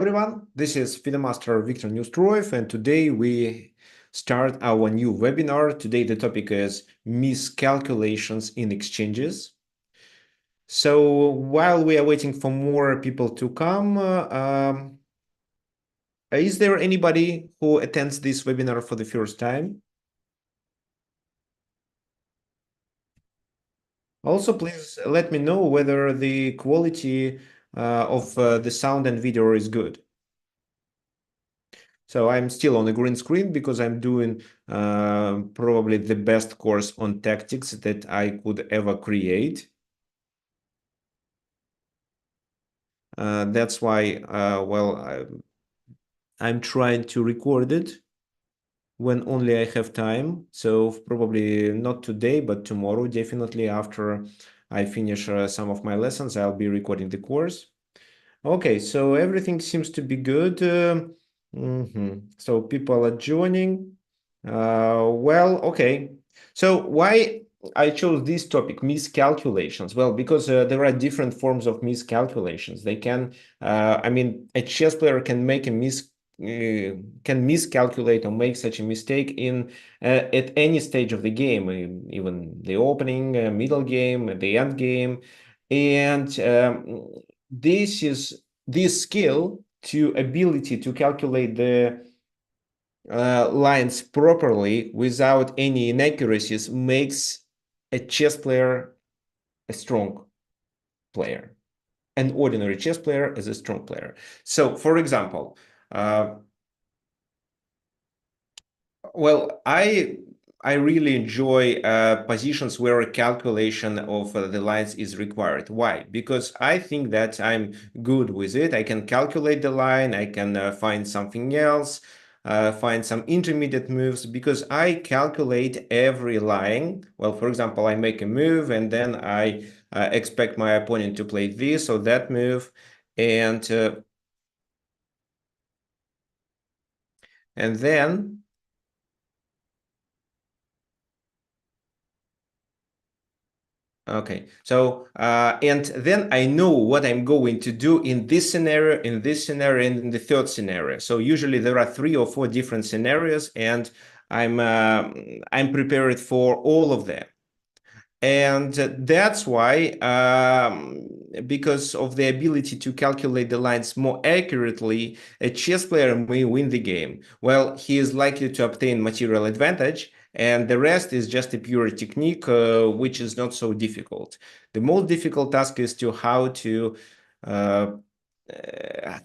Everyone, this is FideMaster Victor Newstroyev, and today we start our new webinar. Today the topic is miscalculations in exchanges. So while we are waiting for more people to come, is there anybody who attends this webinar for the first time? Also, please let me know whether the quality of the sound and video is good. So I'm still on a green screen because I'm doing probably the best course on tactics that I could ever create. That's why, I'm trying to record it when only I have time. So probably not today, but tomorrow, definitely after I finish some of my lessons, I'll be recording the course. Okay, so everything seems to be good. So people are joining. Okay. So why I chose this topic, miscalculations? Well, because there are different forms of miscalculations. They can, a chess player can make a can miscalculate or make such a mistake in at any stage of the game, even the opening, middle game, the end game, and this skill to ability to calculate the lines properly without any inaccuracies makes a chess player a strong player. An ordinary chess player is a strong player. So, for example, I really enjoy positions where a calculation of the lines is required. Why? Because I think that I'm good with it. I can calculate the line. I can find something else, find some intermediate moves, because I calculate every line. Well, for example, I make a move and then I expect my opponent to play this or that move, and then. Okay, so and then I know what I'm going to do in this scenario, in this scenario, and in the third scenario. So usually there are 3 or 4 different scenarios, and I'm prepared for all of them. And that's why, because of the ability to calculate the lines more accurately, a chess player may win the game. Well, he is likely to obtain material advantage, and the rest is just a pure technique, which is not so difficult. The most difficult task is to uh,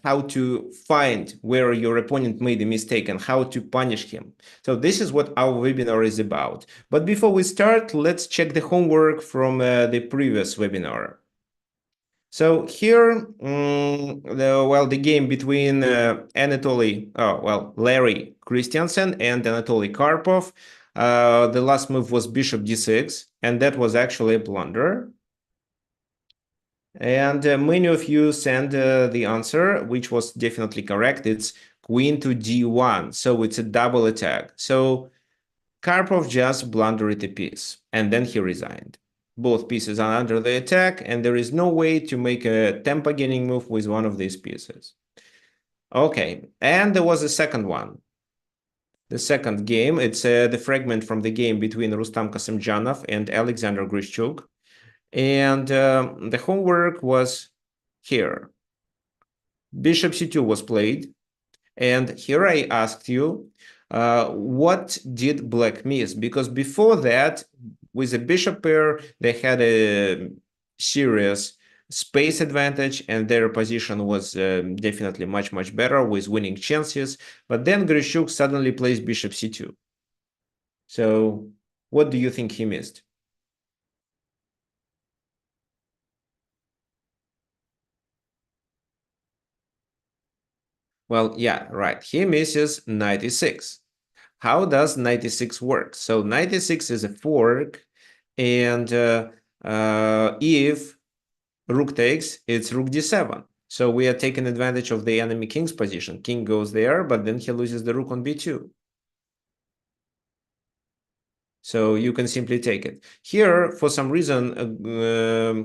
how to find where your opponent made a mistake and how to punish him. So this is what our webinar is about. But before we start, let's check the homework from the previous webinar. So here, the game between Larry Christiansen and Anatoly Karpov. The last move was bishop d6, and that was actually a blunder. And many of you sent the answer, which was definitely correct. It's queen to d1, so it's a double attack. So Karpov just blundered a piece, and then he resigned. Both pieces are under the attack, and there is no way to make a tempo gaining move with one of these pieces. Okay, and there was a second one. The second game, it's the fragment from the game between Rustam Kasimdzhanov and Alexander Grishchuk. And the homework was here. Bishop c2 was played. And here I asked you, what did black miss? Because before that, with a bishop pair, they had a serious space advantage, and their position was definitely much, much better with winning chances. But then Grishuk suddenly plays bishop c2. So what do you think he missed? Well, yeah, right. He misses knight e6. How does knight e6 work? So knight e6 is a fork, and if rook takes, it's rook d7. So we are taking advantage of the enemy king's position. King goes there, but then he loses the rook on b2. So you can simply take it. Here, for some reason,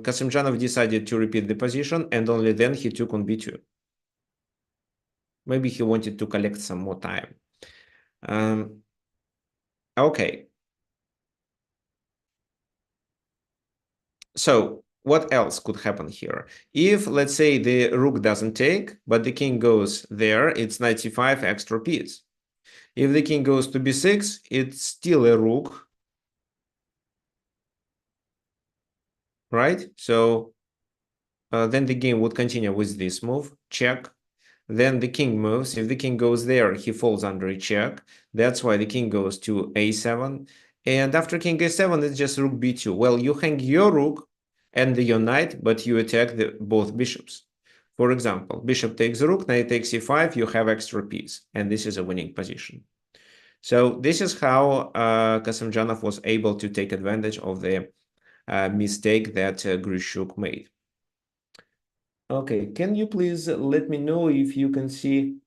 Kasimdzhanov decided to repeat the position, and only then he took on b2. Maybe he wanted to collect some more time. Okay. So what else could happen here? If, let's say, the rook doesn't take, but the king goes there, it's 95 extra piece. If the king goes to b6, it's still a rook, right? So then the game would continue with this move, check. Then the king moves. If the king goes there, he falls under a check. That's why the king goes to a7. And after king a7, it's just rook b2. Well, you hang your rook and your knight, but you attack both bishops. For example, bishop takes rook, knight takes e5, you have extra piece. And this is a winning position. So this is how Kasimdzhanov was able to take advantage of the mistake that Grishuk made. Okay, can you please let me know if you can see,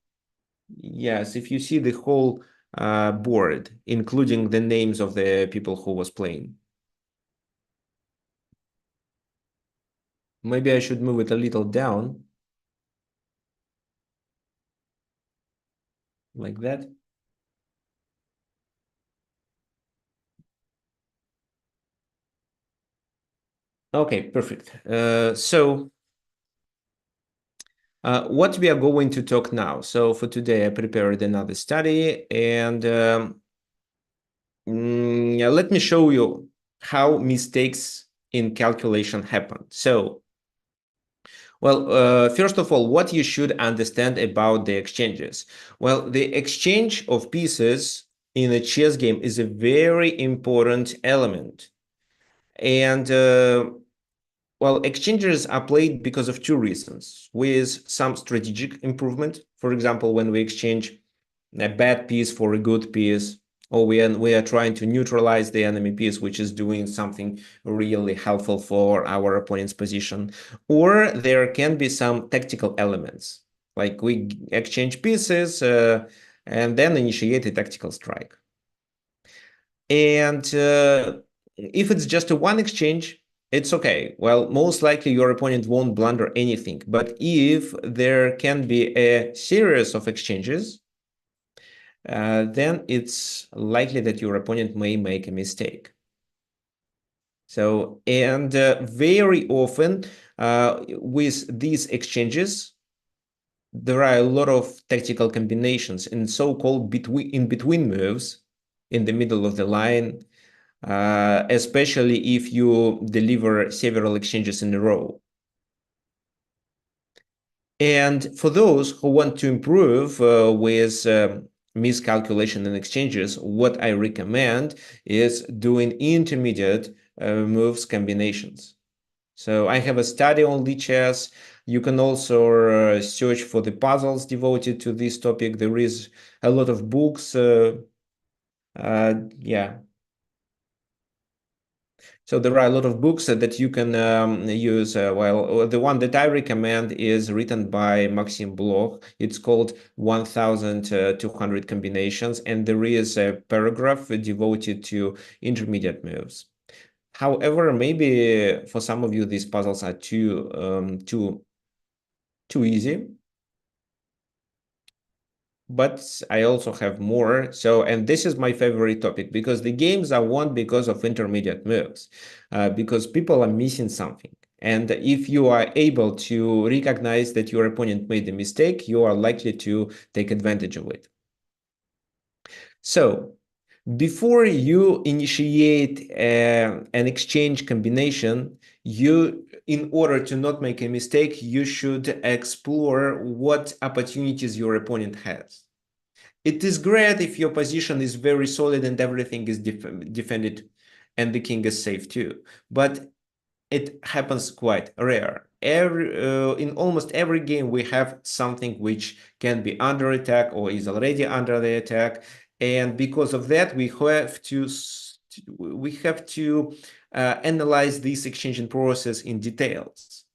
yes, if you see the whole board, including the names of the people who was playing? Maybe I should move it a little down, like that. Okay, perfect. So what we are going to talk now. So for today, I prepared another study, and let me show you how mistakes in calculation happen. So, well, first of all, what you should understand about the exchanges. Well, the exchange of pieces in a chess game is a very important element. And well, exchanges are played because of two reasons, with some strategic improvement. For example, when we exchange a bad piece for a good piece, or we are trying to neutralize the enemy piece, which is doing something really helpful for our opponent's position. Or there can be some tactical elements, like we exchange pieces and then initiate a tactical strike. And if it's just a one exchange, it's okay. Well, most likely your opponent won't blunder anything. But if there can be a series of exchanges, then it's likely that your opponent may make a mistake. So, and very often with these exchanges, there are a lot of tactical combinations in so-called in-between moves in the middle of the line, especially if you deliver several exchanges in a row. And for those who want to improve with miscalculation and exchanges, what I recommend is doing intermediate moves combinations. So I have a study on chess. You can also search for the puzzles devoted to this topic. There is a lot of books. Yeah. So there are a lot of books that you can use. Well, the one that I recommend is written by Maxim Bloch. It's called 1200 Combinations, and there is a paragraph devoted to intermediate moves. However, maybe for some of you, these puzzles are too easy. But I also have more. So, and this is my favorite topic because the games are won because of intermediate moves, because people are missing something. And if you are able to recognize that your opponent made a mistake, you are likely to take advantage of it. So, before you initiate an exchange combination, in order to not make a mistake, you should explore what opportunities your opponent has. It is great if your position is very solid and everything is defended and the king is safe too. But it happens quite rare. In almost every game, we have something which can be under attack or is already under the attack. And because of that, we have to analyze this exchanging process in details.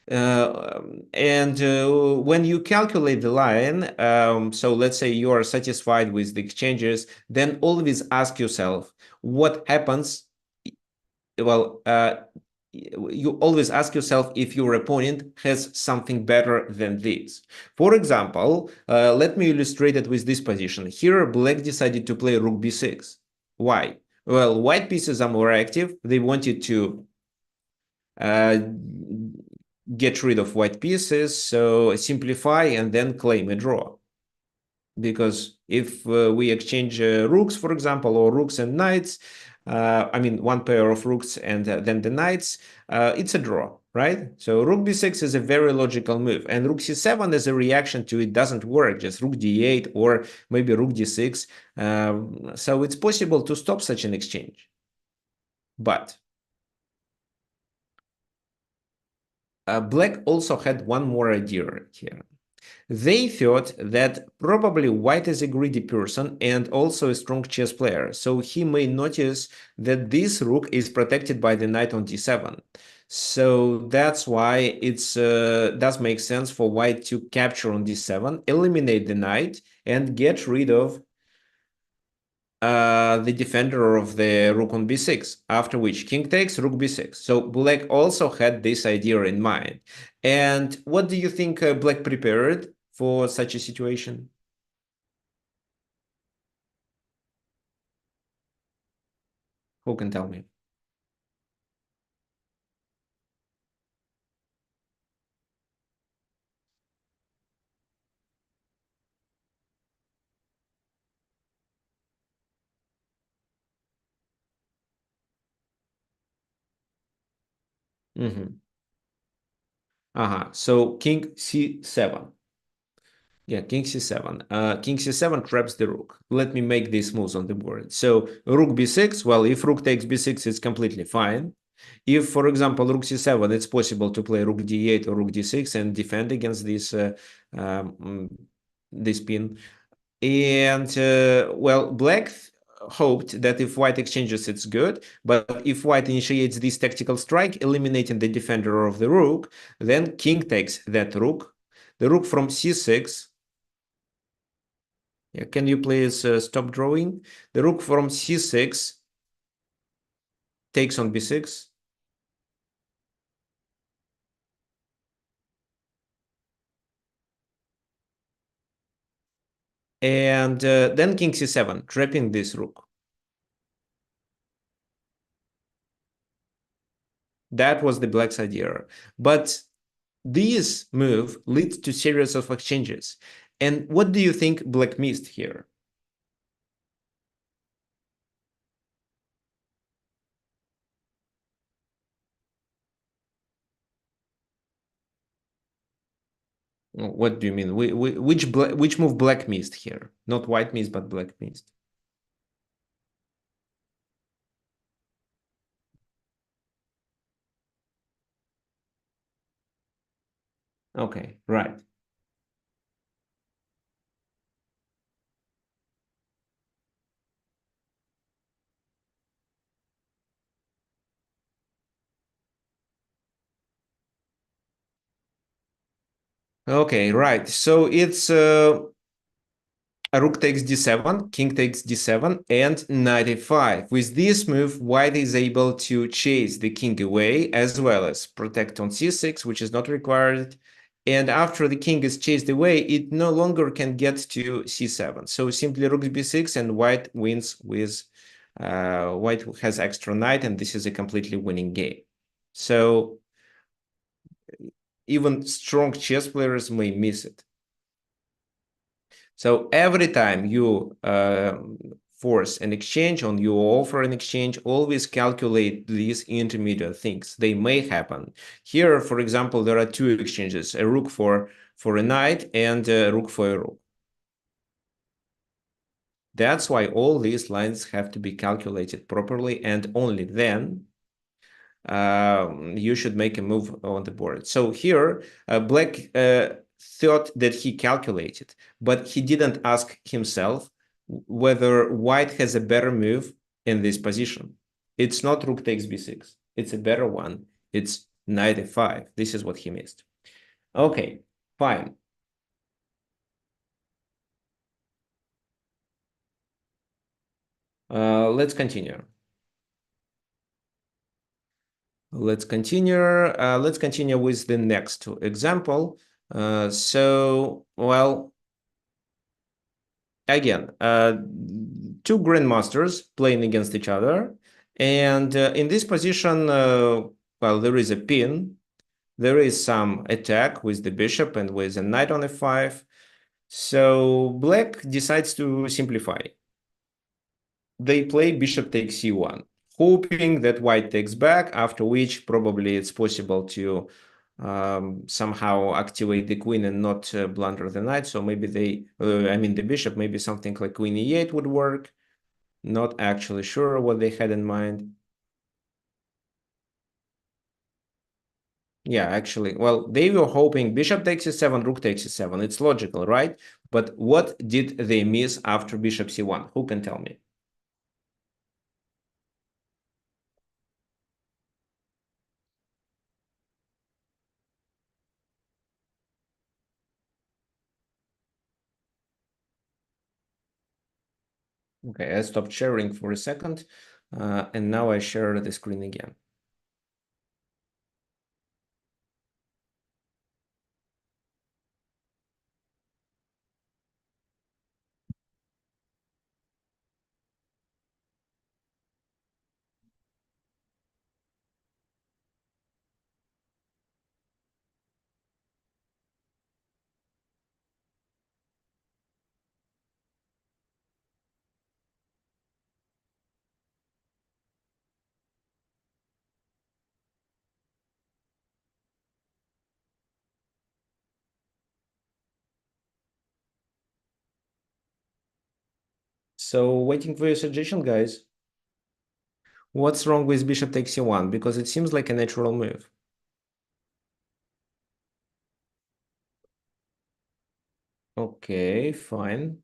And when you calculate the line, so let's say you are satisfied with the exchanges, then always ask yourself what happens. Well, you always ask yourself if your opponent has something better than this. For example, let me illustrate it with this position. Here, black decided to play rook b6. Why? Well, white pieces are more active. They wanted to uh, get rid of white pieces, so simplify and then claim a draw. Because if we exchange rooks, for example, or rooks and knights, I mean, one pair of rooks and then the knights, it's a draw, right? So rook b6 is a very logical move, and rook c7 as a reaction to it doesn't work, just rook d8 or maybe rook d6. So it's possible to stop such an exchange. But black also had one more idea here. They thought that probably white is a greedy person and also a strong chess player, so he may notice that this rook is protected by the knight on d7. So that's why it does make sense for white to capture on d7, eliminate the knight, and get rid of the defender of the rook on b6, after which king takes rook b6. So black also had this idea in mind. And what do you think black prepared for such a situation? Who can tell me? Mm-hmm. So king c7. Yeah, king c7. King c7 traps the rook. Let me make these moves on the board. So rook b6. Well, if rook takes b6, it's completely fine. If, for example, rook c7, it's possible to play rook d8 or rook d6 and defend against this pin. And well, black hoped that if white exchanges, it's good. But if white initiates this tactical strike, eliminating the defender of the rook, then king takes that rook. The rook from c6. Yeah, can you please stop drawing? The rook from c6 takes on b6. And then king c7, trapping this rook. That was the black's idea. But this move leads to series of exchanges. And what do you think black missed here? What do you mean? Which move black missed here? Not white missed, but black missed. Okay, right. Okay, right. So it's rook takes d7, king takes d7, and knight e5. With this move, white is able to chase the king away, as well as protect on c6, which is not required. And after the king is chased away, it no longer can get to c7. So simply rook b6, and white wins with white has extra knight, and this is a completely winning game. So even strong chess players may miss it. So every time you force an exchange on you offer an exchange, always calculate these intermediate things. They may happen. Here, for example, there are two exchanges, a rook for a knight and a rook for a rook. That's why all these lines have to be calculated properly, and only then you should make a move on the board. So here, black thought that he calculated, but he didn't ask himself whether white has a better move in this position. It's not rook takes b6. It's a better one. It's knight f5. This is what he missed. Okay, fine. Let's continue. Let's continue. Let's continue with the next example. Well, again, two grandmasters playing against each other, and in this position, well, there is a pin. There is some attack with the bishop and with a knight on f5. So black decides to simplify. They play bishop takes c1, hoping that white takes back, after which probably it's possible to somehow activate the queen and not blunder the knight. So maybe I mean the bishop, maybe something like queen e8 would work. Not actually sure what they had in mind. Yeah, actually, well, they were hoping bishop takes e7, rook takes e7. It's logical, right? But what did they miss after bishop c1? Who can tell me? Okay, I stopped sharing for a second, and now I share the screen again. So waiting for your suggestion, guys. What's wrong with bishop takes c1? Because it seems like a natural move. Okay, fine.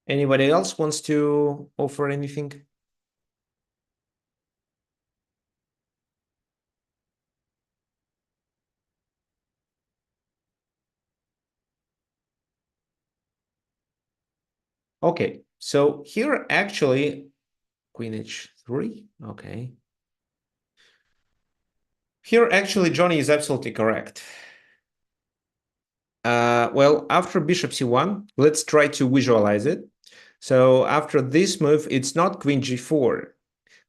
Anybody else wants to offer anything? Okay, so here actually queen h3. Okay. Here actually Johnny is absolutely correct. Well, after bishop c1, let's try to visualize it. So after this move, it's not queen g4.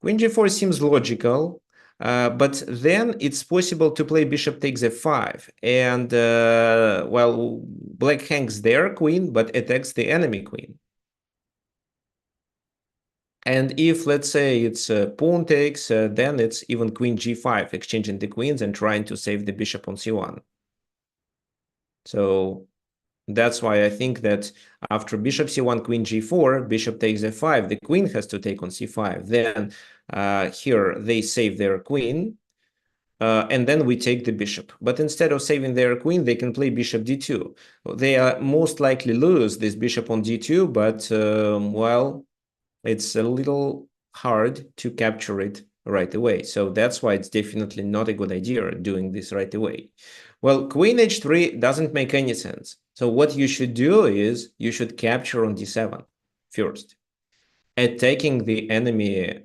Queen g4 seems logical, but then it's possible to play bishop takes f5. And, well, black hangs their queen, but attacks the enemy queen. And if, let's say, it's pawn takes, then it's even queen g5, exchanging the queens and trying to save the bishop on c1. So that's why I think that after bishop c1, queen g4, bishop takes f5, the queen has to take on c5. Then here they save their queen, and then we take the bishop. But instead of saving their queen, they can play bishop d2. They are most likely lose this bishop on d2, but, well, it's a little hard to capture it right away. So that's why it's definitely not a good idea doing this right away. Well, queen h3 doesn't make any sense. So what you should do is you should capture on d7 first, attacking the enemy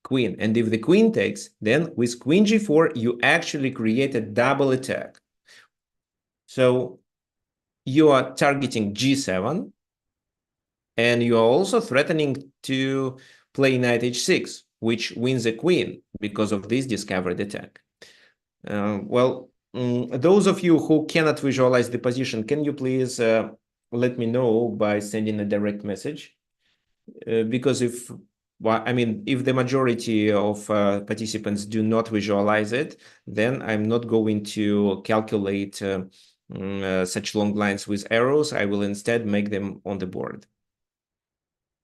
queen. And if the queen takes, then with queen g4, you actually create a double attack. So you are targeting g7, and you are also threatening to play knight h6, which wins a queen because of this discovered attack. Those of you who cannot visualize the position, can you please let me know by sending a direct message? Because if the majority of participants do not visualize it, then I'm not going to calculate such long lines with arrows. I will instead make them on the board.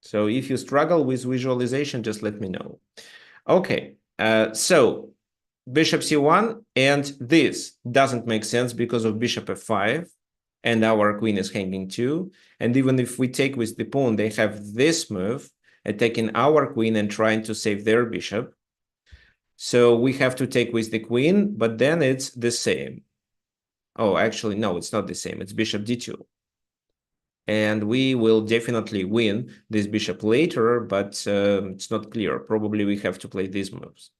So if you struggle with visualization, just let me know. Okay, so bishop c1, and this doesn't make sense because of bishop f5, and our queen is hanging too. And even if we take with the pawn, they have this move, attacking our queen and trying to save their bishop. So we have to take with the queen, but then it's the same. Oh, actually, no, it's not the same. It's bishop d2. And we will definitely win this bishop later, but it's not clear. Probably we have to play these moves.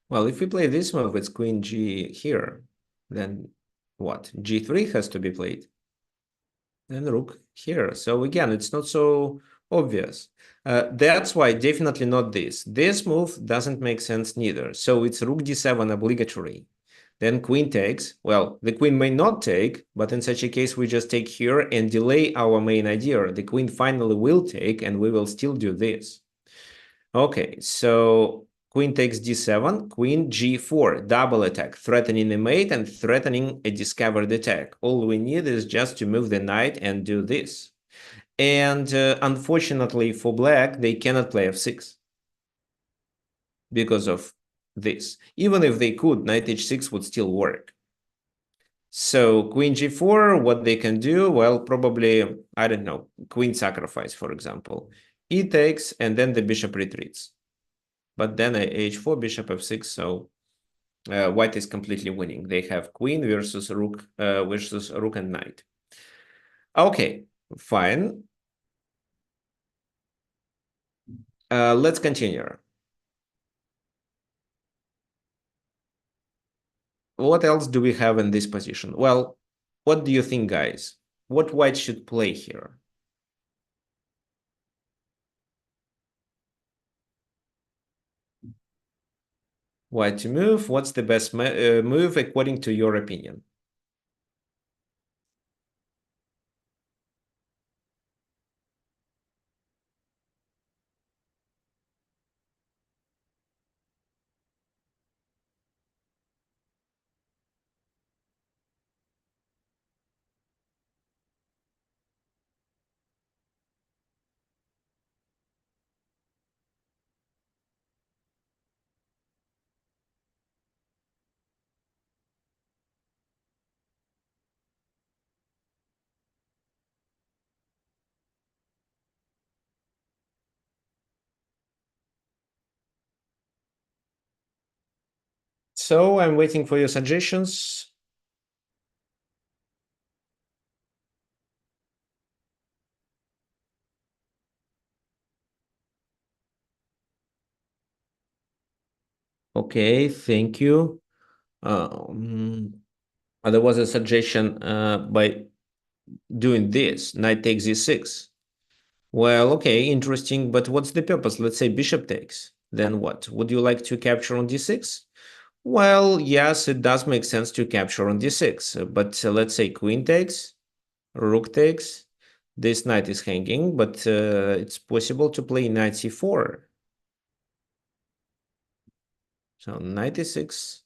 Well, if we play this move, it's queen g here. Then what? g3 has to be played. And rook here. So again, it's not so obvious. That's why definitely not this. This move doesn't make sense neither. So it's rook d7 obligatory. Then queen takes. Well, the queen may not take, but in such a case, we just take here and delay our main idea. The queen finally will take, and we will still do this. Okay, so queen takes d7, queen g4, double attack, threatening a mate and threatening a discovered attack. All we need is just to move the knight and do this. And unfortunately for black, they cannot play f6 because of this. Even if they could, knight h6 would still work. So queen g4, what they can do? Well, probably, I don't know, queen sacrifice, for example. E takes, and then the bishop retreats. But then h4, bishop f6, so white is completely winning. They have queen versus rook and knight. Okay, fine. Let's continue. What else do we have in this position? Well, what do you think, guys? What white should play here? White to move. What's the best move according to your opinion? So I'm waiting for your suggestions. Okay, thank you. There was a suggestion by doing this, knight takes e6. Well, okay, interesting, but what's the purpose? Let's say bishop takes. Then what? Would you like to capture on d6? Well, yes, it does make sense to capture on d6, but let's say queen takes, rook takes. This knight is hanging, but it's possible to play knight c4. So knight e6,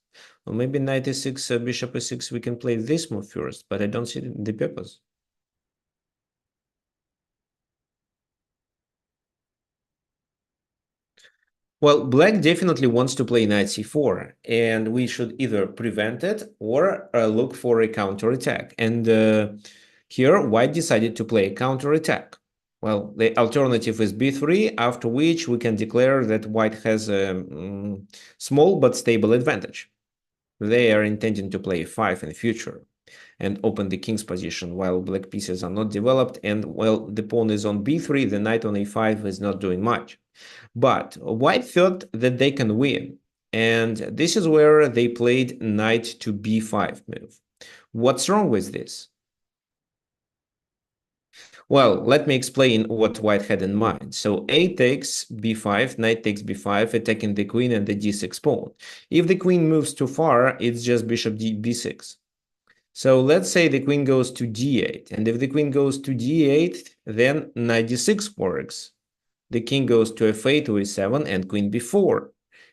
or maybe knight e6, bishop e6, we can play this move first, but I don't see the purpose. Well, black definitely wants to play knight c4, and we should either prevent it or look for a counterattack. And here, white decided to play a counterattack. Well, the alternative is b3, after which we can declare that white has a small but stable advantage. They are intending to play 5 in the future and open the king's position while black pieces are not developed, and while the pawn is on b3, the knight on a5 is not doing much. But white thought that they can win, and this is where they played knight to b5 move. What's wrong with this? Well, let me explain what white had in mind. So a takes b5, knight takes b5, attacking the queen and the d6 pawn. If the queen moves too far, it's just bishop b6. So let's say the queen goes to d8, and if the queen goes to d8, then knight d6 works. The king goes to f8 to e7 and queen b4,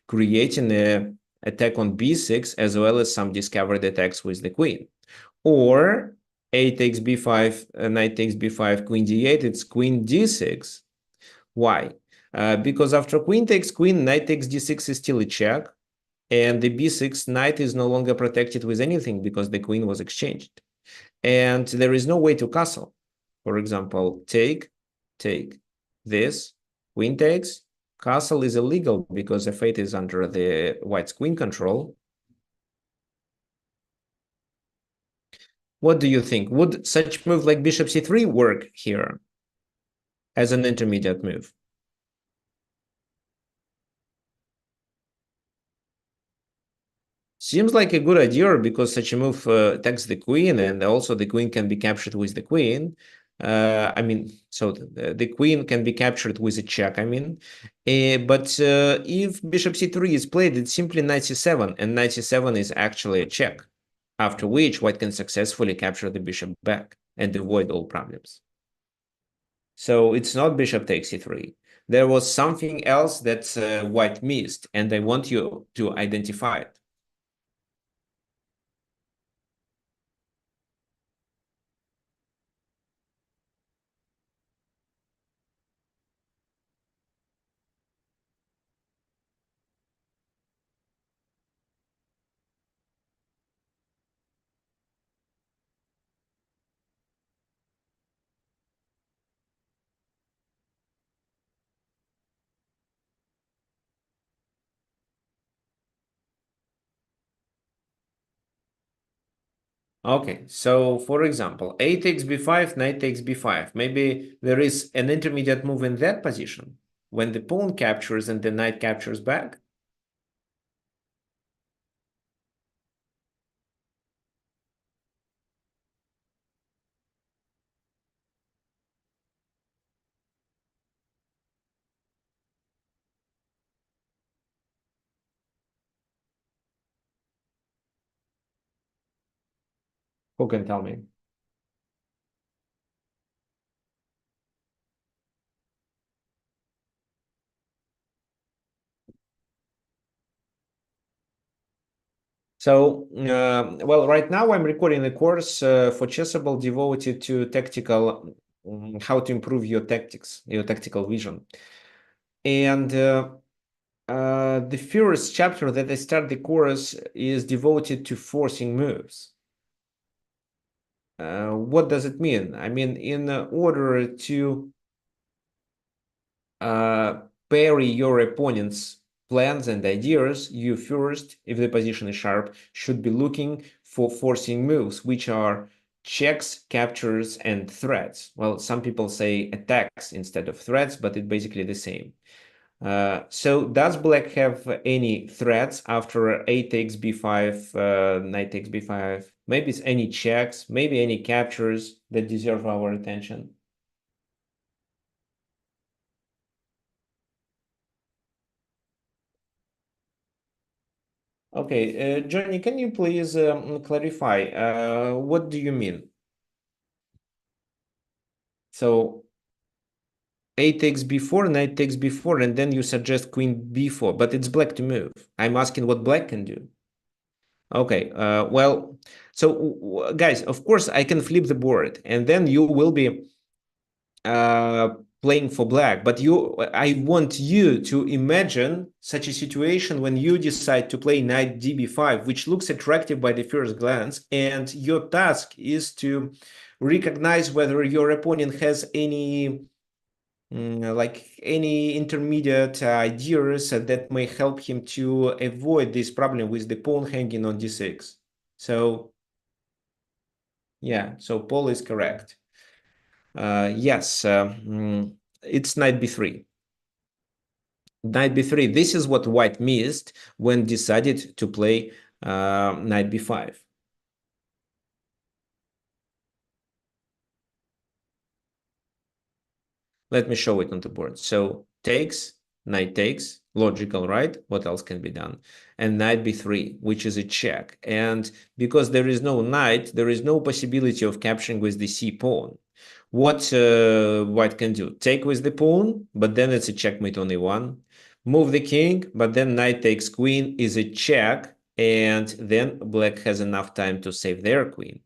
creating an attack on b6 as well as some discovered attacks with the queen. Or a takes b5, knight takes b5, queen d8, it's queen d6. Why? Because after queen takes queen, knight takes d6 is still a check, and the b6 knight is no longer protected with anything because the queen was exchanged. And there is no way to castle. For example, take this, Queen takes. Castle is illegal because f8 is under the white's queen control. What do you think? Would such move like bishop c3 work here as an intermediate move? Seems like a good idea because such a move attacks the queen, and also the queen can be captured with the queen. I mean, so the queen can be captured with a check, I mean. But if bishop c3 is played, it's simply knight c7, and knight c7 is actually a check, after which white can successfully capture the bishop back and avoid all problems. So it's not bishop takes c3. There was something else that white missed, and I want you to identify it. Okay, so for example, a takes b5, knight takes b5. Maybe there is an intermediate move in that position when the pawn captures and the knight captures back. Who can tell me? So, well, right now I'm recording a course for Chessable devoted to tactical, how to improve your tactics, your tactical vision. And the first chapter that I start the course is devoted to forcing moves. What does it mean? I mean, in order to parry your opponent's plans and ideas, you first, if the position is sharp, should be looking for forcing moves, which are checks, captures, and threats. Well, some people say attacks instead of threats, but it's basically the same. So does black have any threats after a takes b5, knight takes b5? Maybe it's any checks, maybe any captures that deserve our attention. Okay, Johnny, can you please clarify what do you mean? So a takes b4, knight takes b4, and then you suggest queen b4, but it's black to move. I'm asking what black can do. Okay, well, so guys, of course I can flip the board, and then you will be uh, playing for black, but I want you to imagine such a situation when you decide to play knight db5, which looks attractive by the first glance, and your task is to recognize whether your opponent has any like any intermediate ideas that may help him to avoid this problem with the pawn hanging on d6. So yeah, so Paul is correct. Yes, it's knight b3. Knight b3. This is what white missed when decided to play knight b5. Let me show it on the board. So takes, knight takes, logical, right? What else can be done? And knight b3, which is a check. And because there is no knight, there is no possibility of capturing with the c pawn. What white can do? Take with the pawn, but then it's a checkmate on e1. Move the king, but then knight takes queen is a check, and then black has enough time to save their queen.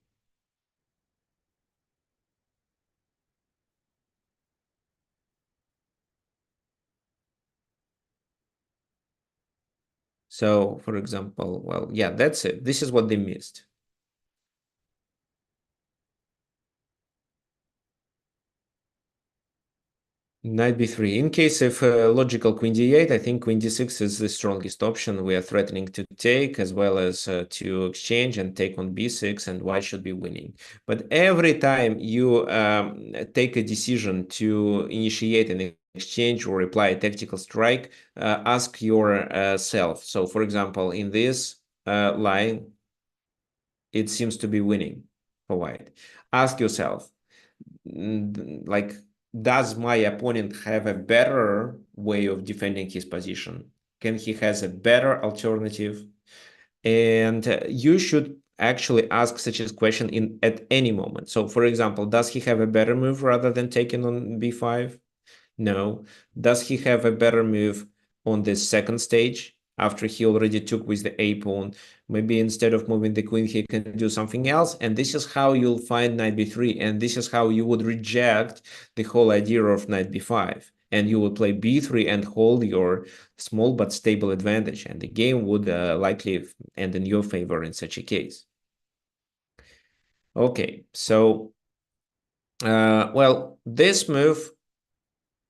So, for example, well, yeah, that's it. This is what they missed. Knight b3. In case of logical queen d8, I think queen d6 is the strongest option. We are threatening to take as well as to exchange and take on b6, and white should be winning. But every time you take a decision to initiate an exchange or apply a tactical strike, ask yourself. So, for example, in this line, it seems to be winning for white. Ask yourself, like, does my opponent have a better way of defending his position? Can he has a better alternative? And you should actually ask such a question in at any moment. So, for example, does he have a better move rather than taking on b5? No. Does he have a better move on the second stage after he already took with the a pawn? Maybe instead of moving the queen, he can do something else. And this is how you'll find knight b3. And this is how you would reject the whole idea of knight b5. And you would play b3 and hold your small but stable advantage. And the game would likely end in your favor in such a case. Okay, so, well, this move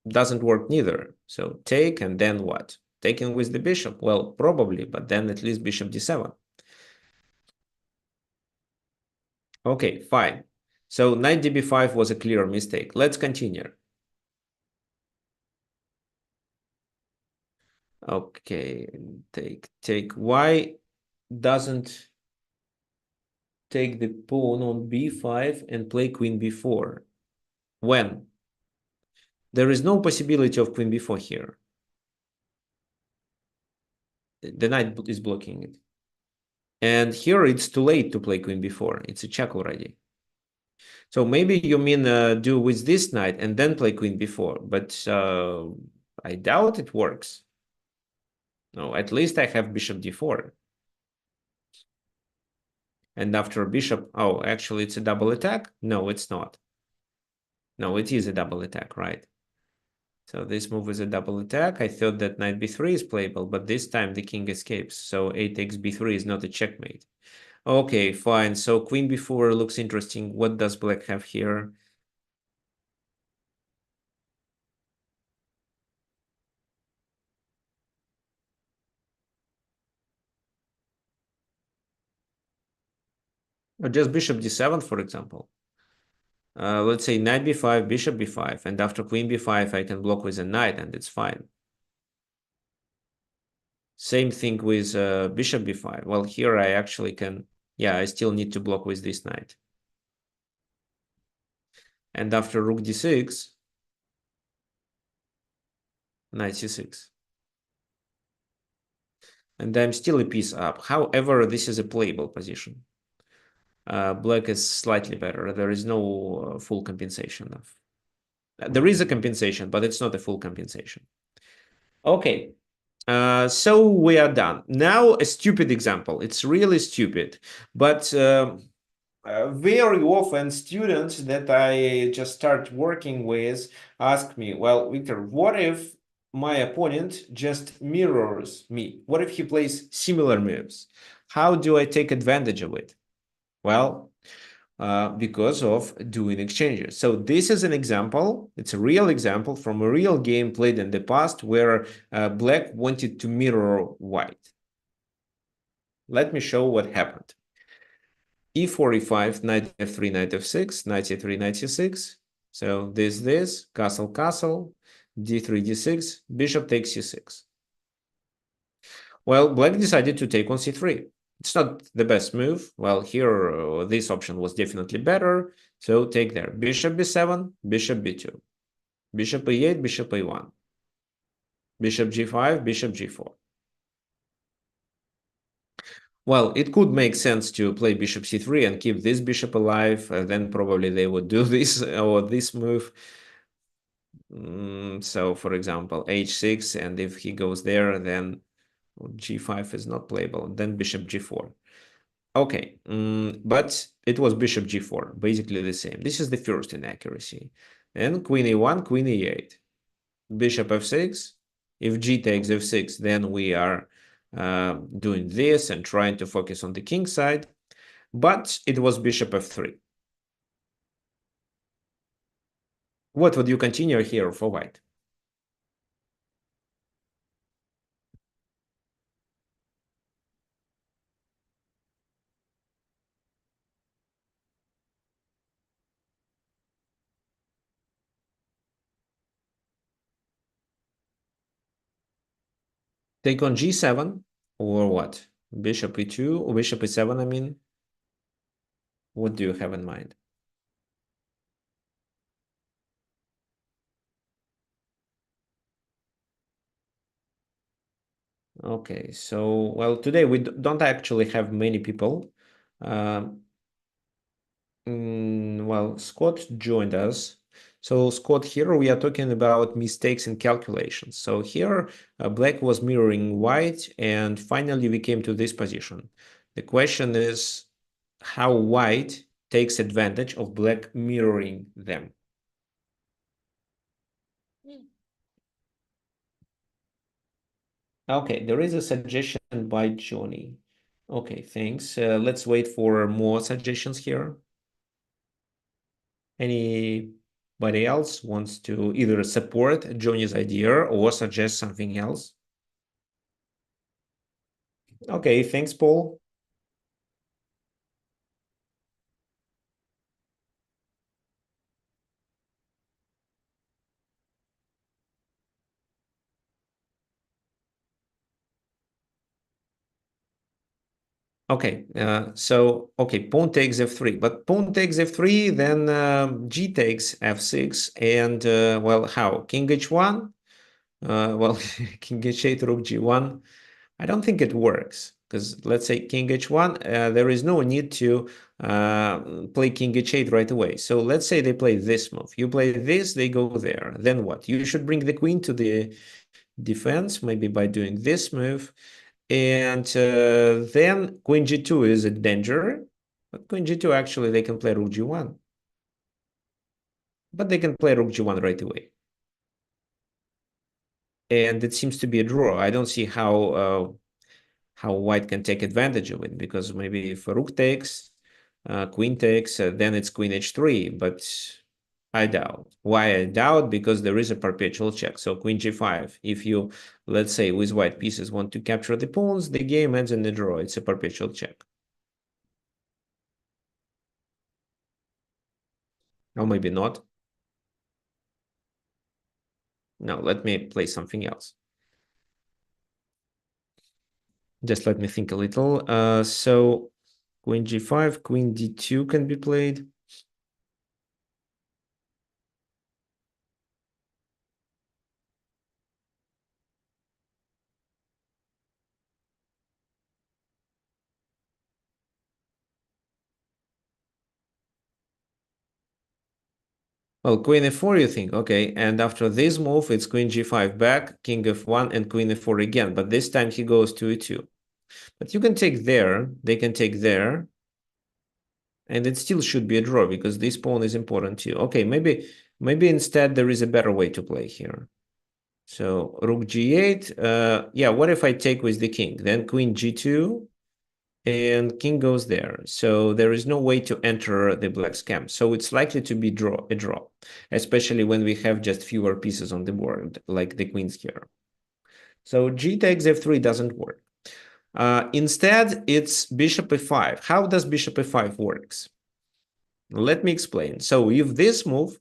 doesn't work neither. So take and then what? Taking with the bishop? Well, probably, but then at least bishop d7. Okay, fine. So knight db5 was a clear mistake. Let's continue. Okay, take. Why doesn't take the pawn on b5 and play queen b4? When? There is no possibility of queen b4 here. The knight is blocking it. And here it's too late to play queen b4. It's a check already. So maybe you mean do with this knight and then play queen b4, but I doubt it works. No, at least I have bishop d4. And after bishop, oh, actually it's a double attack? No, it's not. No, it is a double attack, right? So this move is a double attack. I thought that knight b3 is playable, but this time the king escapes. So a takes b3 is not a checkmate. Okay, fine. So queen b4 looks interesting. What does black have here? Or just bishop d7, for example. Let's say knight b5, bishop b5, and after queen b5, I can block with a knight, and it's fine. Same thing with bishop b5. Well, here I actually can, yeah, I still need to block with this knight. And after rook d6, knight c6. And I'm still a piece up. However, this is a playable position. Black is slightly better. There is no full compensation of. There is a compensation, but it's not a full compensation. Okay, so we are done. Now a stupid example. It's really stupid, but very often students that I just start working with ask me, well, Victor, what if my opponent just mirrors me? What if he plays similar moves? How do I take advantage of it? Well, because of doing exchanges. So this is an example. It's a real example from a real game played in the past where black wanted to mirror white. Let me show what happened. e4, e5, knight f3, knight f6, knight c3, knight c6. So this, castle, castle, d3, d6, bishop takes c6. Well, black decided to take on c3. It's not the best move. Well, here this option was definitely better. So take there. Bishop b7, bishop b2. Bishop e8, bishop e1. Bishop g5, bishop g4. Well, it could make sense to play bishop c3 and keep this bishop alive. Then probably they would do this or this move. So, for example, h6, and if he goes there, then g5 is not playable. Then bishop g4. Okay, but it was bishop g4, basically the same. This is the first inaccuracy. And queen e1, queen e8. Bishop f6. If g takes f6, then we are doing this and trying to focus on the king side. But it was bishop f3. What would you continue here for white? Take on g7 or what? Bishop e2 or bishop e7, I mean. What do you have in mind? Okay, so, well, today we don't actually have many people. Um, well, Scott joined us. So, Scott, here we are talking about mistakes in calculations. So here, black was mirroring white, and finally we came to this position. The question is how white takes advantage of black mirroring them. Okay, there is a suggestion by Johnny. Okay, thanks. Let's wait for more suggestions here. Anybody else wants to either support Johnny's idea or suggest something else? Okay, thanks, Paul. Okay, okay, pawn takes f3, but pawn takes f3, then g takes f6, and well, how? King h1? Well, king h8, rook g1. I don't think it works because let's say king h1, there is no need to play king h8 right away. So let's say they play this move. You play this, they go there. Then what? You should bring the queen to the defense, maybe by doing this move. And then queen g2 is a danger. But queen g2, actually, they can play rook g1. But they can play rook g1 right away. And it seems to be a draw. I don't see how white can take advantage of it, because maybe if rook takes, queen takes, then it's queen h3, but I doubt. Why I doubt? Because there is a perpetual check. So queen g5, if you, let's say, with white pieces want to capture the pawns, the game ends in a draw. It's a perpetual check. Or maybe not. No, let me play something else. Just let me think a little. So queen g5, queen d2 can be played. Well, queen f4, you think, okay, and after this move, it's queen g5 back, king f1, and queen f4 again, but this time he goes to e2. But you can take there, they can take there, and it still should be a draw, because this pawn is important too. Okay, maybe instead there is a better way to play here. So rook g8, yeah, what if I take with the king? Then queen g2, and king goes there. So there is no way to enter the black's camp. So it's likely to be a draw, especially when we have just fewer pieces on the board, like the queens here. So g takes f3 doesn't work. Instead, it's bishop f5. How does bishop f5 works? Let me explain. So if this move,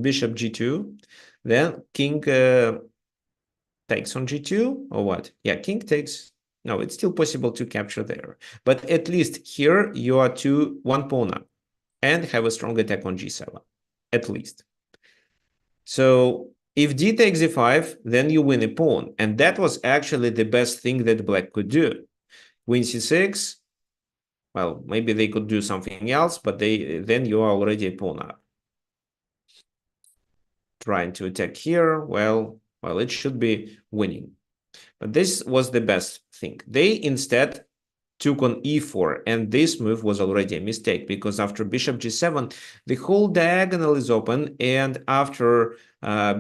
bishop g2, then king takes on g2, or what? Yeah, king takes. No, it's still possible to capture there. But at least here you are one pawn up and have a strong attack on g7, at least. So if d takes e5, then you win a pawn. And that was actually the best thing that black could do. Queen c6, well, maybe they could do something else, but then you are already a pawn up. Trying to attack here, well, it should be winning. But this was the best thing. They instead took on e4, and this move was already a mistake, because after bishop g7, the whole diagonal is open, and after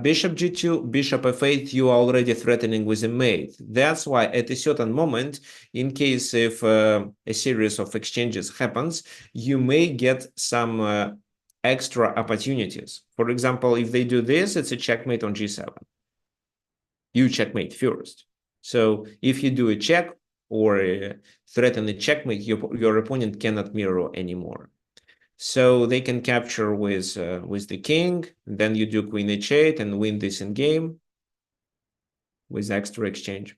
bishop g2, bishop f8, you are already threatening with a mate. That's why at a certain moment, in case if a series of exchanges happens, you may get some extra opportunities. For example, if they do this, it's a checkmate on g7. You checkmate first. So if you do a check or threaten a checkmate, your opponent cannot mirror anymore. So they can capture with the king, then you do queen h8 and win this in game with extra exchange.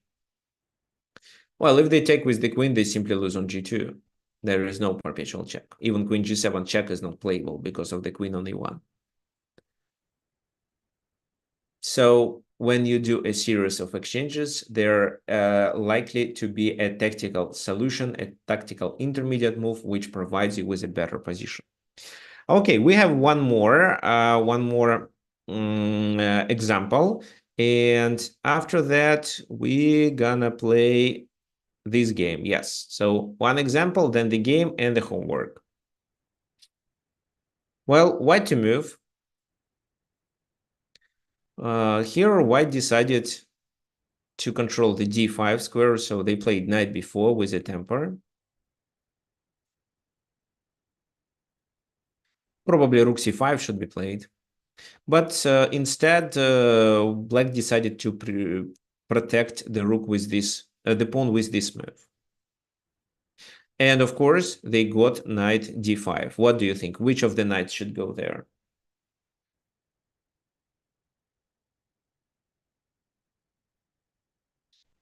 Well, if they take with the queen, they simply lose on g2. There is no perpetual check. Even queen g7 check is not playable because of the queen on e1. So when you do a series of exchanges, they're likely to be a tactical solution, a tactical intermediate move, which provides you with a better position. Okay, we have one more example. And after that, we're gonna play this game. Yes, so one example, then the game and the homework. Well, white to move. Here, white decided to control the d5 square, so they played knight b4 with a temper. Probably rook c5 should be played. But instead, black decided to protect the rook with this, the pawn with this move. And of course, they got knight d5. What do you think? Which of the knights should go there?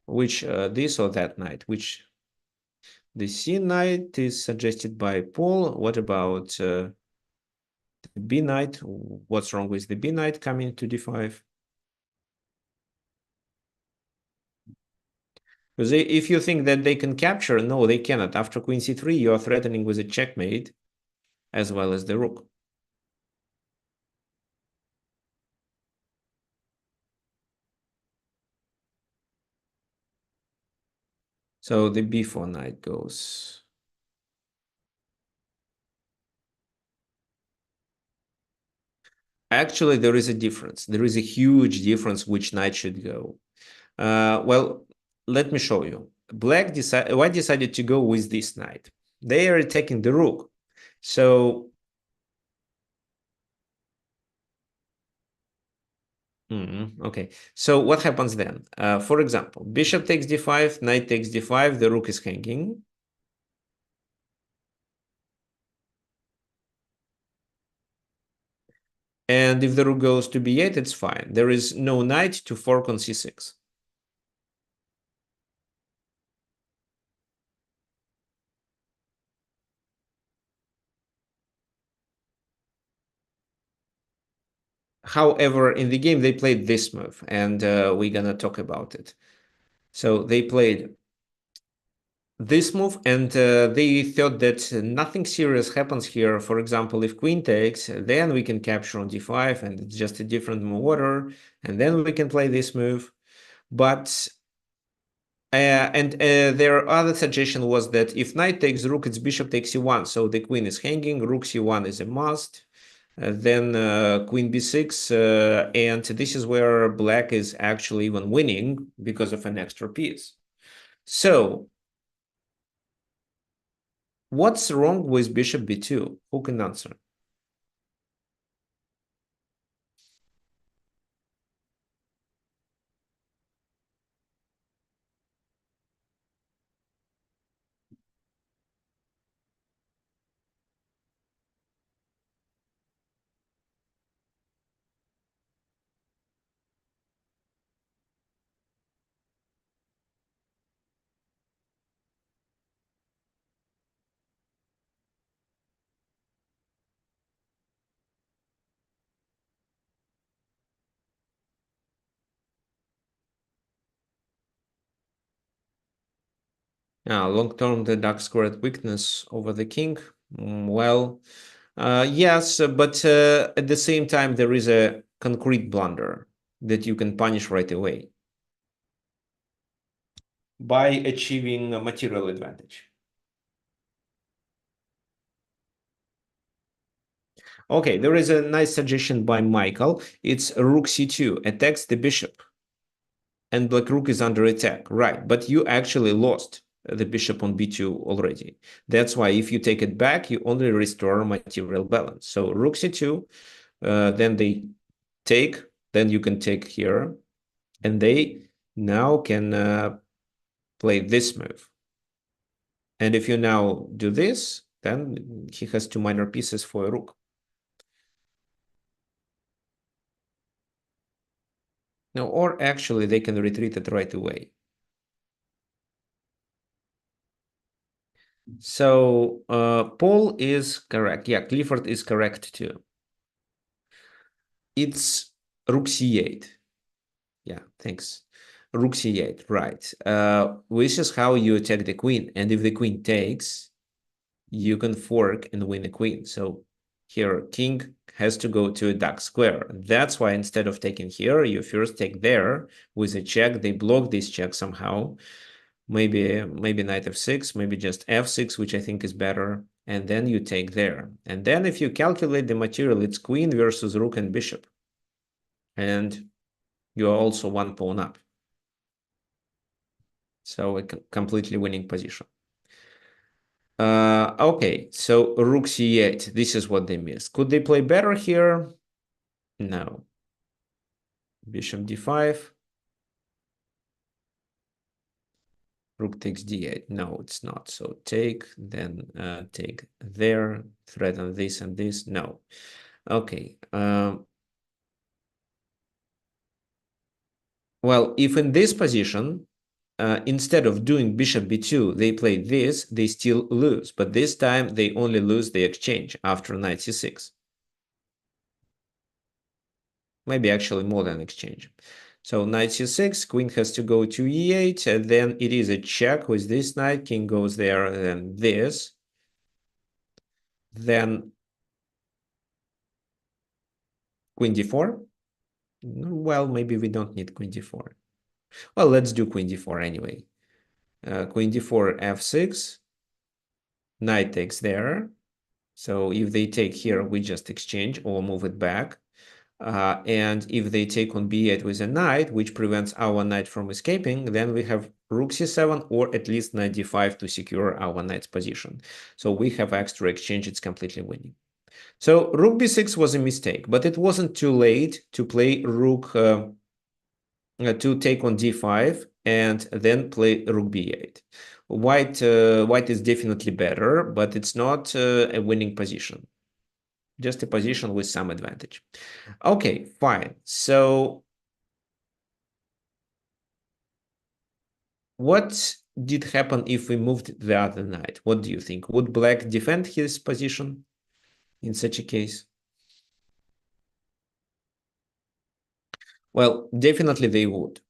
Which this or that knight? Which the c knight is suggested by Paul. What about the b knight? What's wrong with the b knight coming to d5? Because if you think that they can capture, no, they cannot. After queen c3, you are threatening with a checkmate as well as the rook. So the b4 knight goes. Actually, there is a difference. There is a huge difference which knight should go. Well, let me show you. White decided to go with this knight. They are attacking the rook. So okay. So what happens then? For example, bishop takes d5, knight takes d5, the rook is hanging. And if the rook goes to b8, it's fine. There is no knight to fork on c6. However, in the game, they played this move, and we're going to talk about it. So they played this move, and they thought that nothing serious happens here. For example, if queen takes, then we can capture on d5, and it's just a different order, and then we can play this move. But their other suggestion was that if knight takes rook, it's bishop takes c1, so the queen is hanging, rook c1 is a must. Then queen b6, and this is where black is actually even winning because of an extra piece. So what's wrong with bishop b2? Who can answer? Long-term, the dark squared weakness over the king. Well, yes, but at the same time, there is a concrete blunder that you can punish right away by achieving a material advantage. Okay, there is a nice suggestion by Michael. It's rook c2 attacks the bishop, and black rook is under attack, right? But you actually lost the bishop on b2 already. That's why if you take it back, you only restore material balance. So rook c2, then they take, then you can take here, and they now can play this move. And if you now do this, then he has two minor pieces for a rook. No, or actually they can retreat it right away. So Paul is correct. Yeah, Clifford is correct too. It's rook c8. Yeah, thanks. Rook c8, right. This is how you attack the queen. And if the queen takes, you can fork and win a queen. So here, king has to go to a dark square. That's why instead of taking here, you first take there with a check. They block this check somehow. Maybe knight f6, maybe just f6, which I think is better. And then you take there. And then if you calculate the material, it's queen versus rook and bishop. And you are also one pawn up. So a completely winning position. Okay, so rook c8. This is what they missed. Could they play better here? No. Bishop d5. Rook takes d8. No, it's not. So take, then take there, threaten this and this. No. Okay. Well, if in this position, instead of doing bishop b2, they play this, they still lose. But this time, they only lose the exchange after knight c6. Maybe actually more than exchange. So knight c6, queen has to go to e8, and then it is a check with this knight, king goes there, and then this. Then queen d4. Well, maybe we don't need queen d4. Well, let's do queen d4 anyway. Queen d4, f6. Knight takes there. So if they take here, we just exchange or move it back. And if they take on b8 with a knight, which prevents our knight from escaping, then we have rook c7 or at least knight d5 to secure our knight's position. So we have extra exchange. It's completely winning. So rook b6 was a mistake, but it wasn't too late to play rook to take on d5 and then play rook b8. White is definitely better, but it's not a winning position. Just a position with some advantage. Okay, fine. So what did happen if we moved the other knight? What do you think? Would black defend his position in such a case? Well, definitely they would.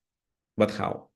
But how?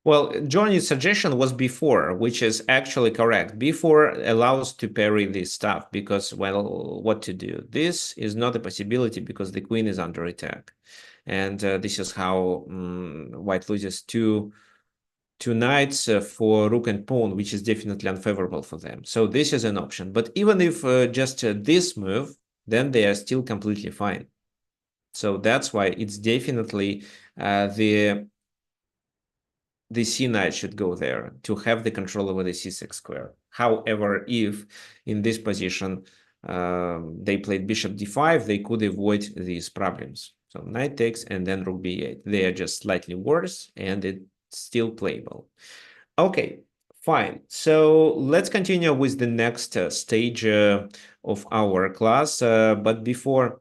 Well, Johnny's suggestion was before, which is actually correct. Before allows to parry this stuff because, well, what to do? This is not a possibility because the queen is under attack. And this is how white loses two knights for rook and pawn, which is definitely unfavorable for them. So this is an option. But even if just this move, then they are still completely fine. So that's why it's definitely the c knight should go there to have the control over the c6 square. However, if in this position they played bishop d5, they could avoid these problems. So knight takes and then rook b8. They are just slightly worse and it's still playable. Okay, fine. So let's continue with the next stage of our class. But before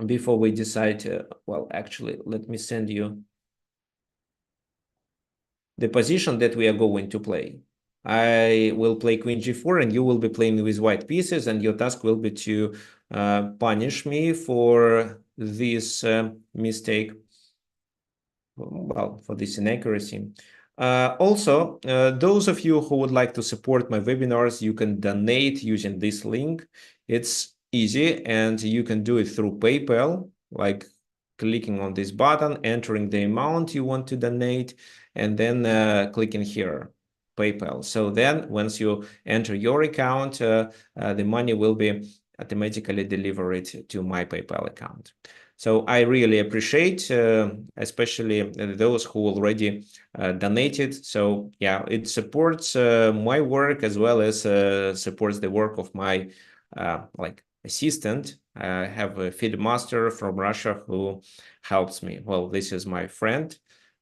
before we decide, well, actually, let me send you the position that we are going to play. I will play queen g4 and you will be playing with white pieces, and your task will be to punish me for this mistake, well, for this inaccuracy. Also, those of you who would like to support my webinars, you can donate using this link. It's easy, and you can do it through PayPal, like clicking on this button, entering the amount you want to donate, and then clicking here, PayPal. So then once you enter your account, the money will be automatically delivered to my PayPal account. So I really appreciate, especially those who already donated. So yeah, it supports my work as well as supports the work of my like assistant. I have a field master from Russia who helps me. Well, this is my friend.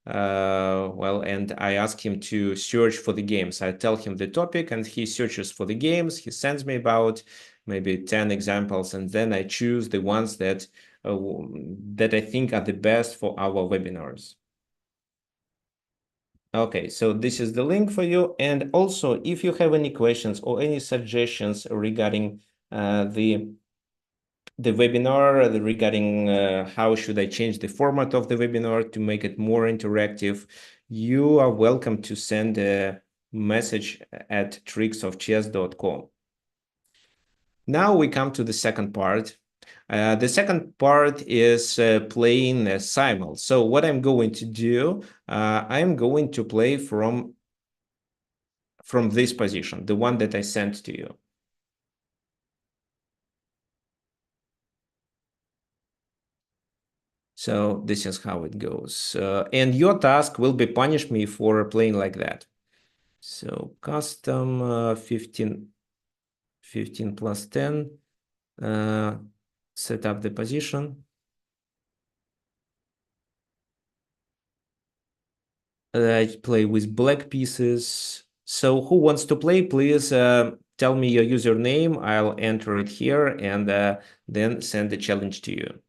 Well, and I ask him to search for the games. I tell him the topic and he searches for the games. He sends me about maybe 10 examples, and then I choose the ones that I think are the best for our webinars. Okay, so this is the link for you. And also, if you have any questions or any suggestions regarding the webinar, regarding how should I change the format of the webinar to make it more interactive, you are welcome to send a message at tricksofchess.com. Now we come to the second part. The second part is playing simul. So what I'm going to do, I'm going to play from this position, the one that I sent to you. So this is how it goes. And your task will be punish me for playing like that. So custom 15 plus 10, set up the position. I play with black pieces. So who wants to play, please tell me your username. I'll enter it here and then send the challenge to you.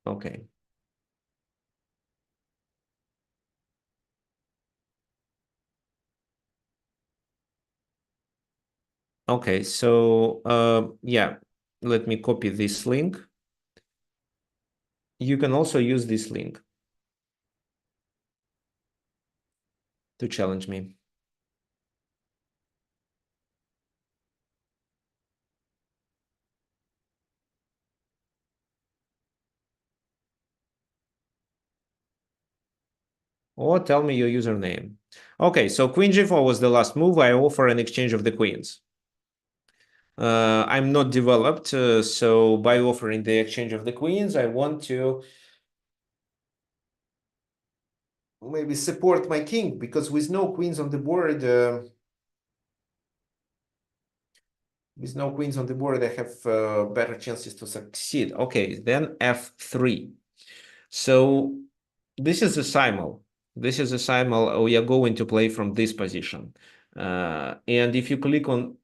Okay. Okay, so yeah, let me copy this link. You can also use this link to challenge me. Or tell me your username. Okay, so queen g4 was the last move. I offer an exchange of the queens. I'm not developed, so by offering the exchange of the queens, I want to maybe support my king, because with no queens on the board, I have better chances to succeed. Okay, then f3. So this is a simul. This is a simul. We are going to play from this position. And if you click on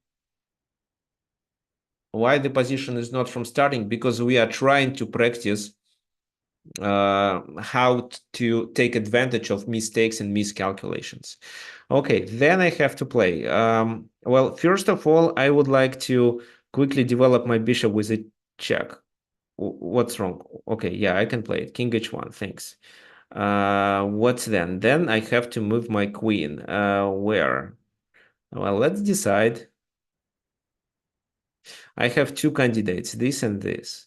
why the position is not from starting, because we are trying to practice how to take advantage of mistakes and miscalculations. Okay, then I have to play. Well, first of all, I would like to quickly develop my bishop with a check. What's wrong? Okay, yeah, I can play it. King h1, thanks. What's then? Then I have to move my queen. Where? Well, let's decide. I have two candidates, this and this.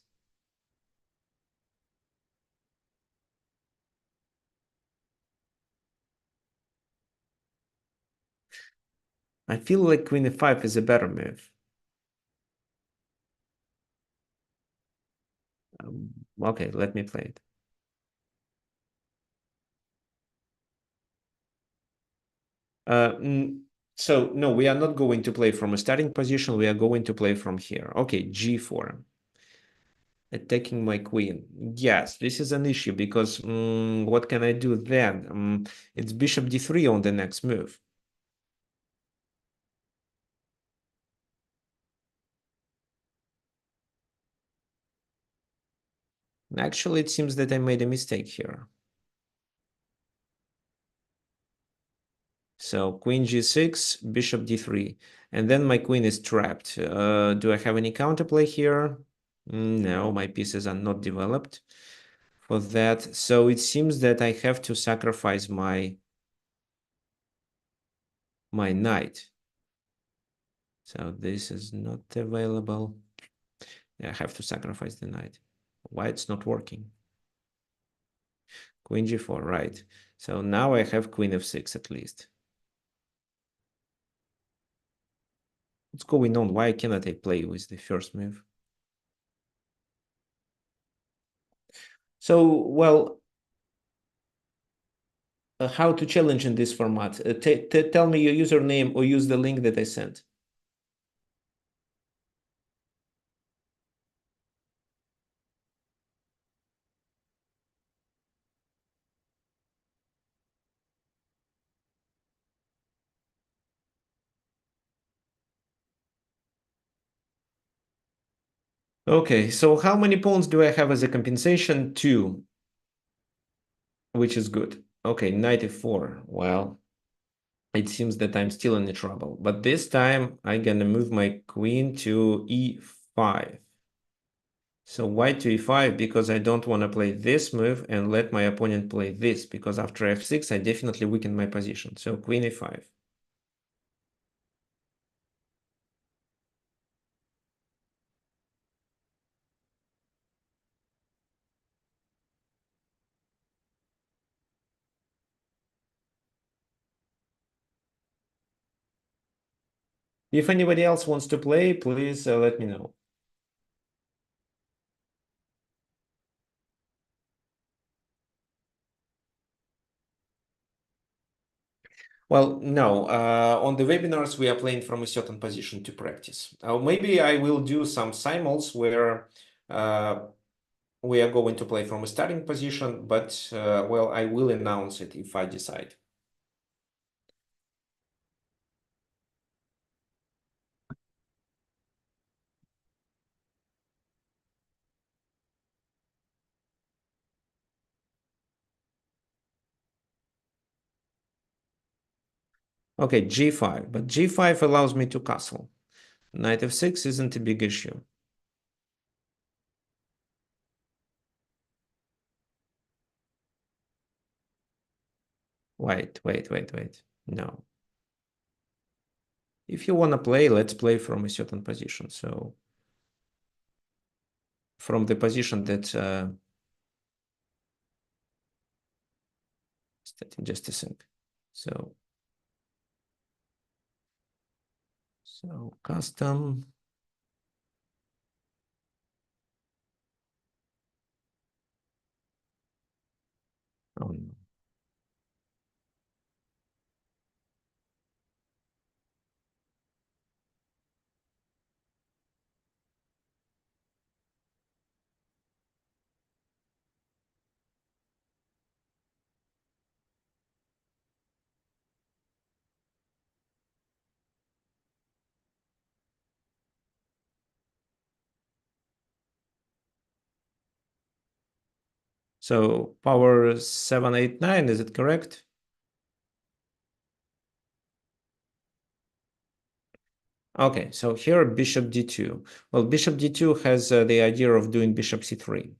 I feel like queen e5 is a better move. Okay, let me play it. So no, we are not going to play from a starting position. We are going to play from here. Okay, g4. attacking my queen. Yes, this is an issue because what can I do then? It's bishop d3 on the next move. Actually, it seems that I made a mistake here. So queen g6, bishop d3, and then my queen is trapped. Do I have any counterplay here? No, my pieces are not developed for that. So it seems that I have to sacrifice my knight. So this is not available. I have to sacrifice the knight. Why it's not working? Queen g4, right. So now I have queen f6 at least. What's going on? Why cannot I play with the first move? So, well, how to challenge in this format? Tell me your username or use the link that I sent. Okay, so how many pawns do I have as a compensation? 2, which is good. Okay, knight f4. Well, it seems that I'm still in trouble. But this time, I'm gonna move my queen to e5. So white to e5 because I don't want to play this move and let my opponent play this, because after f6, I definitely weaken my position. So queen e5. If anybody else wants to play, please let me know. Well, no. On the webinars, we are playing from a certain position to practice. Maybe I will do some simuls where we are going to play from a starting position, but well, I will announce it if I decide. Okay, g5, but g5 allows me to castle. Knight f6 isn't a big issue. Wait. No. If you want to play, let's play from a certain position. So from the position that just a sec. So custom. Oh no. So power 7, 8, 9, is it correct? Okay, so here bishop d2. Well, bishop d2 has the idea of doing bishop c3.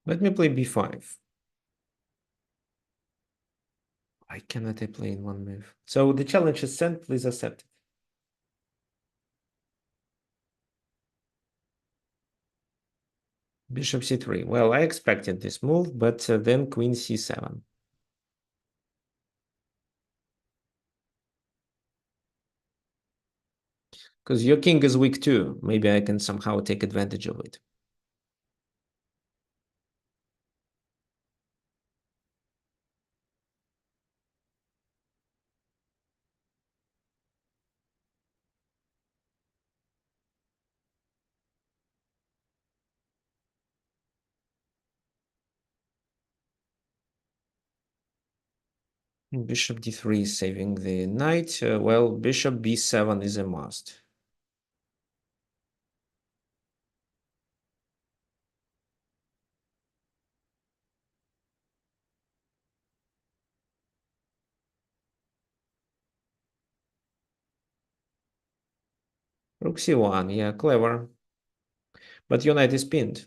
Let me play b5. Why cannot I play in one move? So the challenge is sent, please accept it. Bishop c3. Well, I expected this move, but then queen c7. Because your king is weak too. Maybe I can somehow take advantage of it. Bishop d3 is saving the knight. Well, bishop b7 is a must. Rook c1, yeah, clever. But your knight is pinned.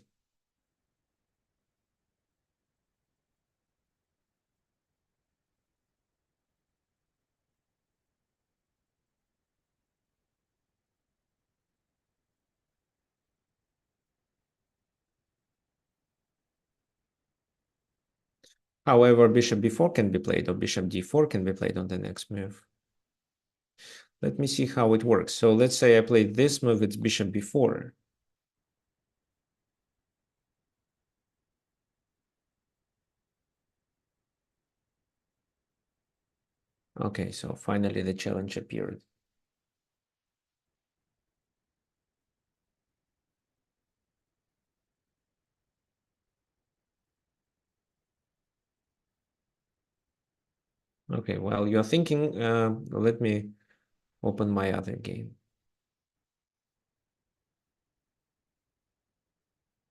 However, bishop b4 can be played, or bishop d4 can be played on the next move. Let me see how it works. So let's say I play this move, it's bishop b4. Okay, so finally the challenge appeared. Okay, while you're thinking, let me open my other game.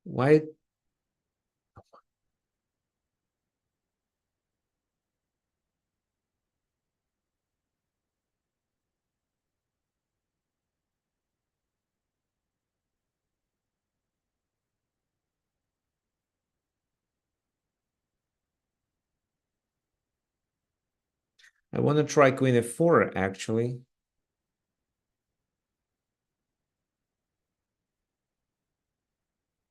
Why? I want to try queen f4, actually.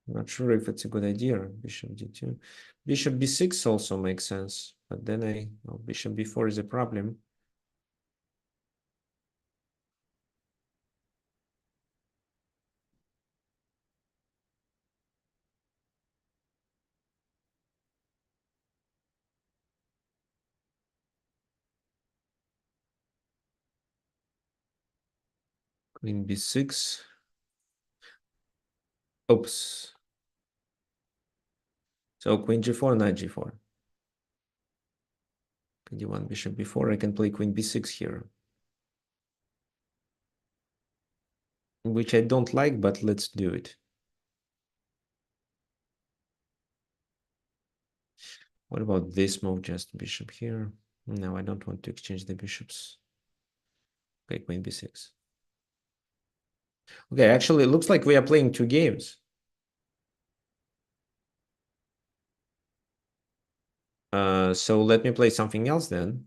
Not sure if it's a good idea. Bishop d2. Bishop b6 also makes sense, but then bishop b4 is a problem. Queen b6. Oops. So queen g4, knight g4. Queen d1, bishop b4. I can play queen b6 here, which I don't like, but let's do it. What about this move? Just bishop here. No, I don't want to exchange the bishops. Okay, queen b6. Okay, actually, it looks like we are playing two games. So let me play something else then.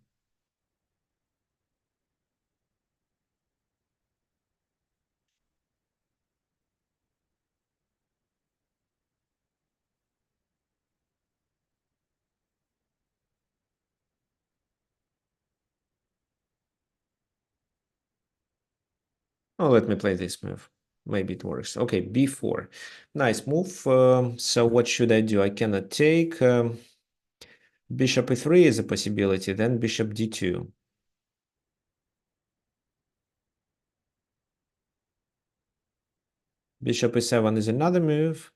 Oh, let me play this move. Maybe it works. Okay, b4. Nice move. So what should I do? I cannot take. Bishop e3 is a possibility, then bishop d2. Bishop e7 is another move.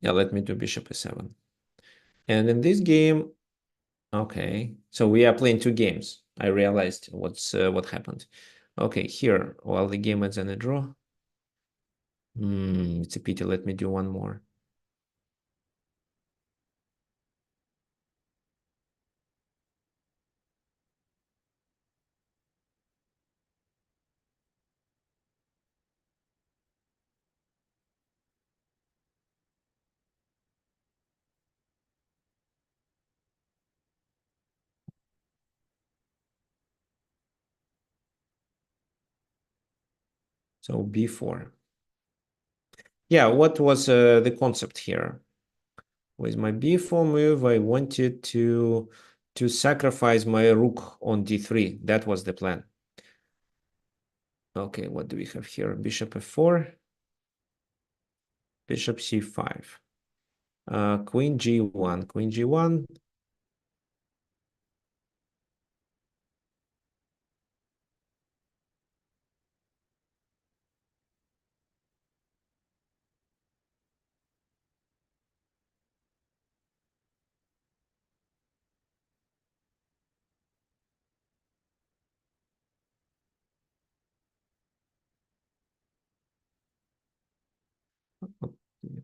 Yeah, let me do bishop e7. And in this game, okay, so we are playing two games. I realized what happened. Okay, here, while the game ends in a draw. It's a pity. Let me do one more. So b4. Yeah, what was the concept here? With my b4 move, I wanted to sacrifice my rook on d3. That was the plan. Okay, what do we have here? Bishop f4, bishop c5, queen g1, queen g1.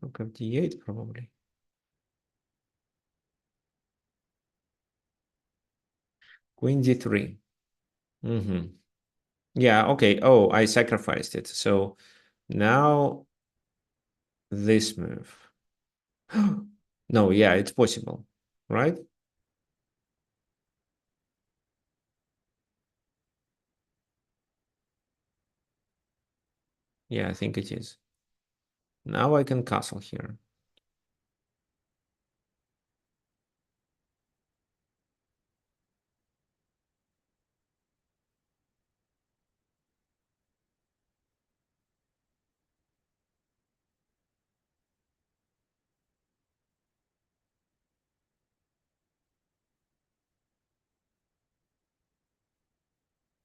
Rook of d8 probably. Queen d3. Mm-hmm. Yeah, okay. Oh, I sacrificed it. So now this move. No, yeah, it's possible, right? Yeah, I think it is. Now I can castle here.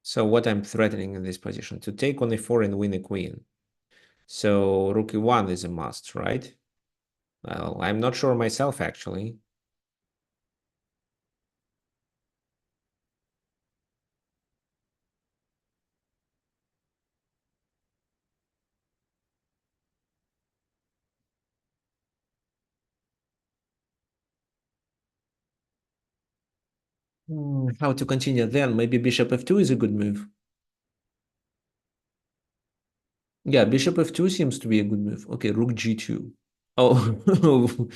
So what I'm threatening in this position, to take on a4 and win a queen. So rook e1 is a must, right? Well, I'm not sure myself, actually. How to continue then? Maybe bishop f2 is a good move. Yeah, bishop f2 seems to be a good move. Okay, rook g2. Oh,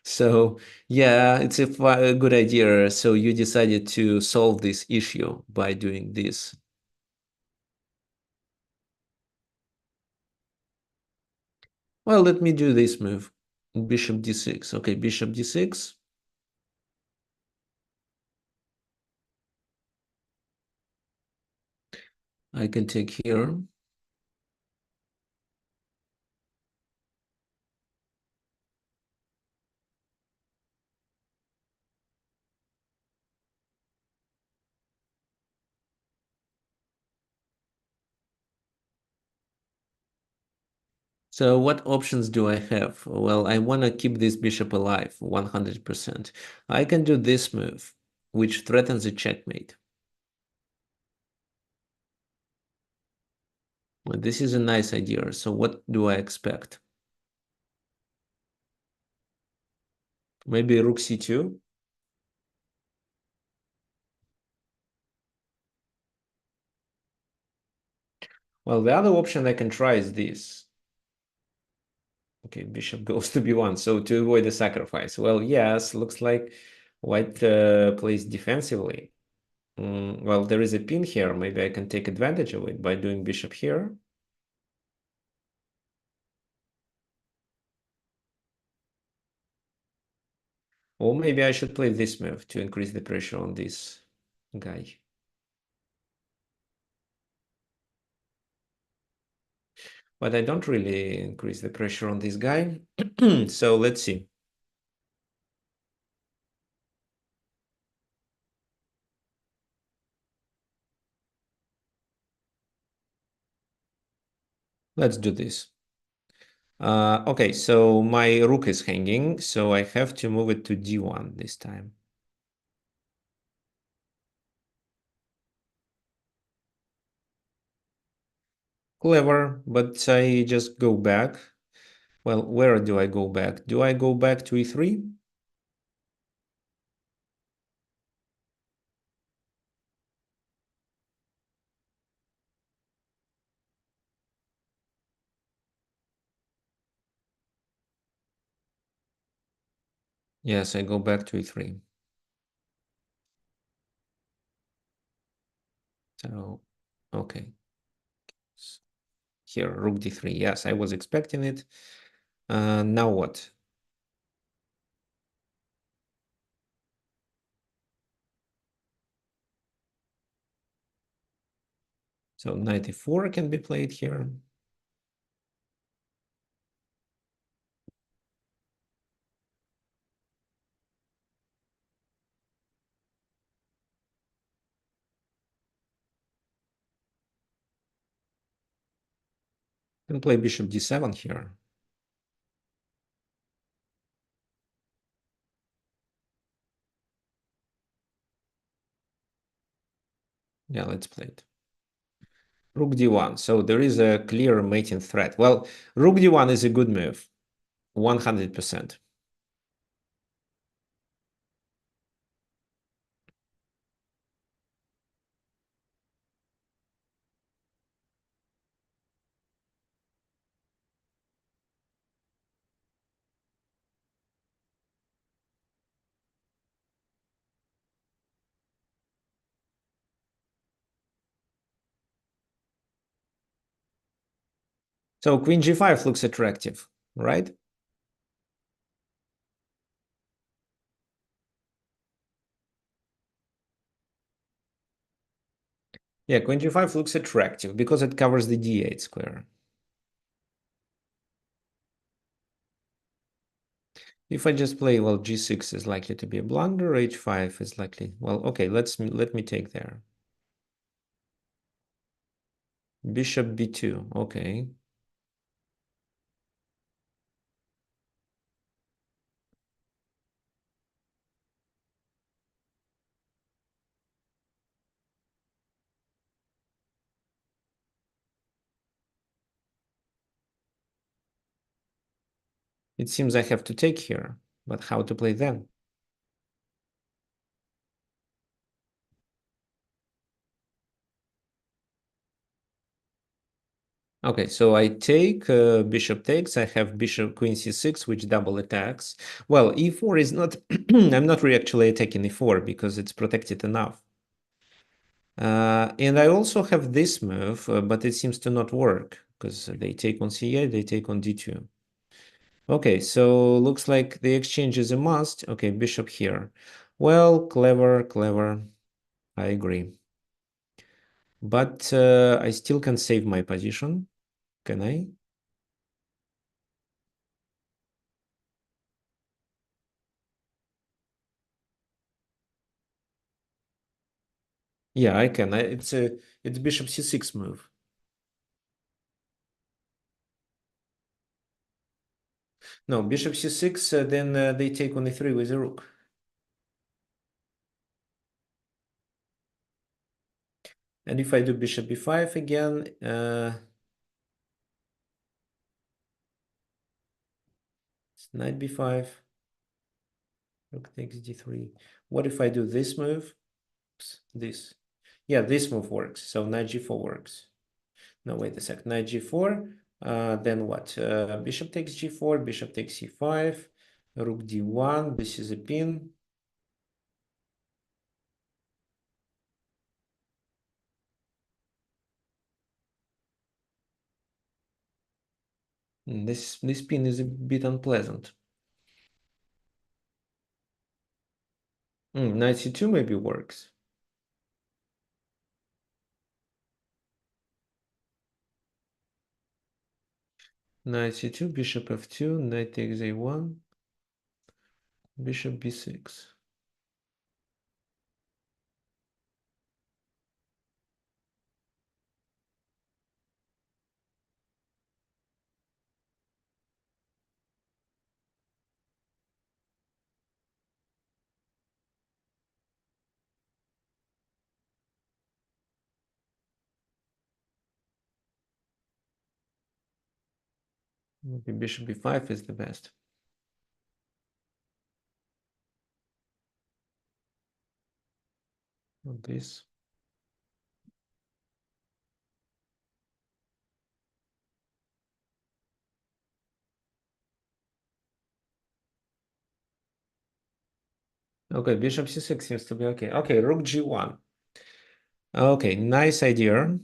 so yeah, it's a good idea. So you decided to solve this issue by doing this. Well, let me do this move. Bishop d6. Okay, bishop d6. I can take here. So what options do I have? Well, I want to keep this bishop alive 100%. I can do this move, which threatens a checkmate. Well, this is a nice idea. So what do I expect? Maybe rook c2? Well, the other option I can try is this. Okay, bishop goes to b1, so to avoid the sacrifice. Well, yes, looks like white plays defensively. Well, there is a pin here. Maybe I can take advantage of it by doing bishop here. Or maybe I should play this move to increase the pressure on this guy. But I don't really increase the pressure on this guy. So let's see. Let's do this. Okay, so my rook is hanging, so I have to move it to d1 this time. Clever, but I just go back. Well, where do I go back? Do I go back to e3? Yes, I go back to e3. So, okay. Here, rook d3. Yes, I was expecting it. Now what? So knight e4 can be played here. Can play bishop d7 here. Yeah, let's play it. Rook d1. So there is a clear mating threat. Well, rook d1 is a good move, 100%. So queen g5 looks attractive, right? Yeah, queen g5 looks attractive because it covers the d8 square. If I just play, well, g6 is likely to be a blunder, h5 is likely, well, okay, let me take there. Bishop b2, okay. It seems I have to take here, but how to play then? Okay, so I take bishop takes. I have bishop queen c6, which double attacks. Well, e4 is not. I'm not really actually attacking e4 because it's protected enough. And I also have this move, but it seems to not work because they take on c8, they take on d2. Okay, so looks like the exchange is a must. Okay, bishop here. Well, clever, clever. I agree. But I still can save my position. Can I? Yeah, I can. It's bishop c6 move. No, bishop c6, then they take on e3 with a rook. And if I do bishop b5 again, it's knight b5, rook takes d3. What if I do this move? Oops, this. Yeah, this move works. So knight g4 works. No, wait a sec. Knight g4. Then what? Bishop takes g4, bishop takes c5, rook d1. This is a pin. This pin is a bit unpleasant. Knight c2 maybe works. Knight c2, bishop f2, knight takes a1, bishop b6. Maybe bishop b5 is the best. Not this. Okay, bishop c6 seems to be okay. Okay, rook g1. Okay, nice idea.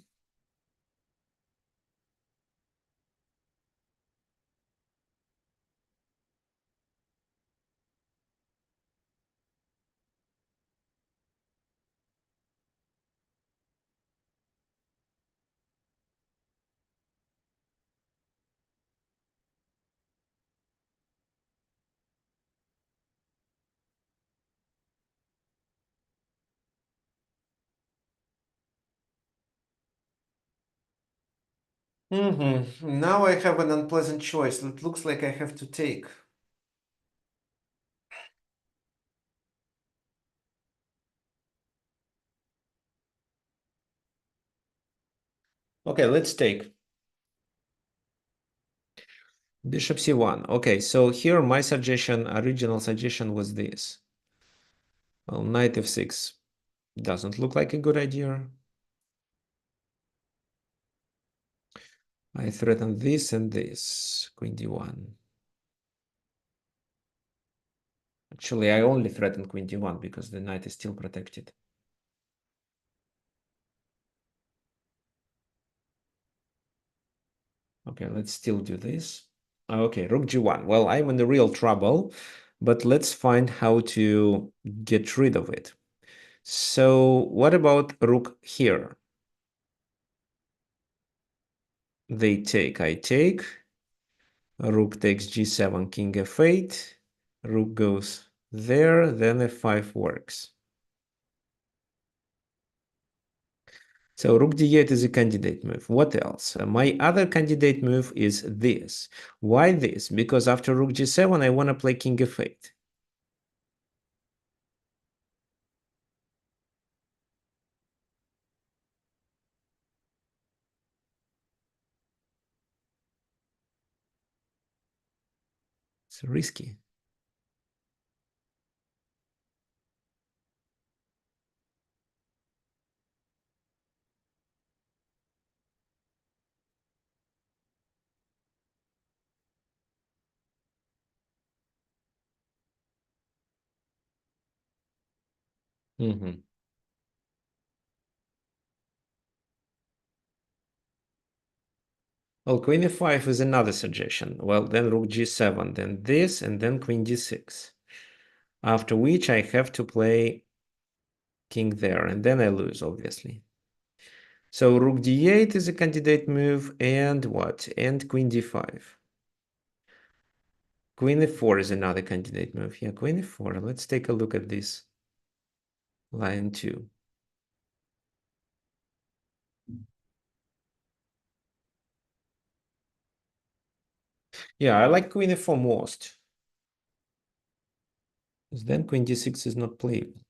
Now I have an unpleasant choice. It looks like I have to take. Okay, let's take. Bishop c1. Okay, so here my suggestion, original suggestion was this. Well, knight f6 doesn't look like a good idea. I threaten this and this, queen d1. Actually, I only threaten queen d1 because the knight is still protected. Okay, let's still do this. Okay, rook g1. Well, I'm in the real trouble, but let's find how to get rid of it. So what about rook here? They take, I take. Rook takes g7, king f8. Rook goes there, then f5 works. So rook d8 is a candidate move. What else? My other candidate move is this. Why this? Because after rook g7, I want to play king f8. It's risky. Mm-hmm. Well, queen f5 is another suggestion. Well, then rook g7, then this, and then queen d6. After which I have to play king there, and then I lose, obviously. So rook d8 is a candidate move, and what? And queen d5. Queen f4 is another candidate move. Yeah, queen f4. Let's take a look at this line 2. Yeah, I like queen f4 most. Because then queen d6 is not playable.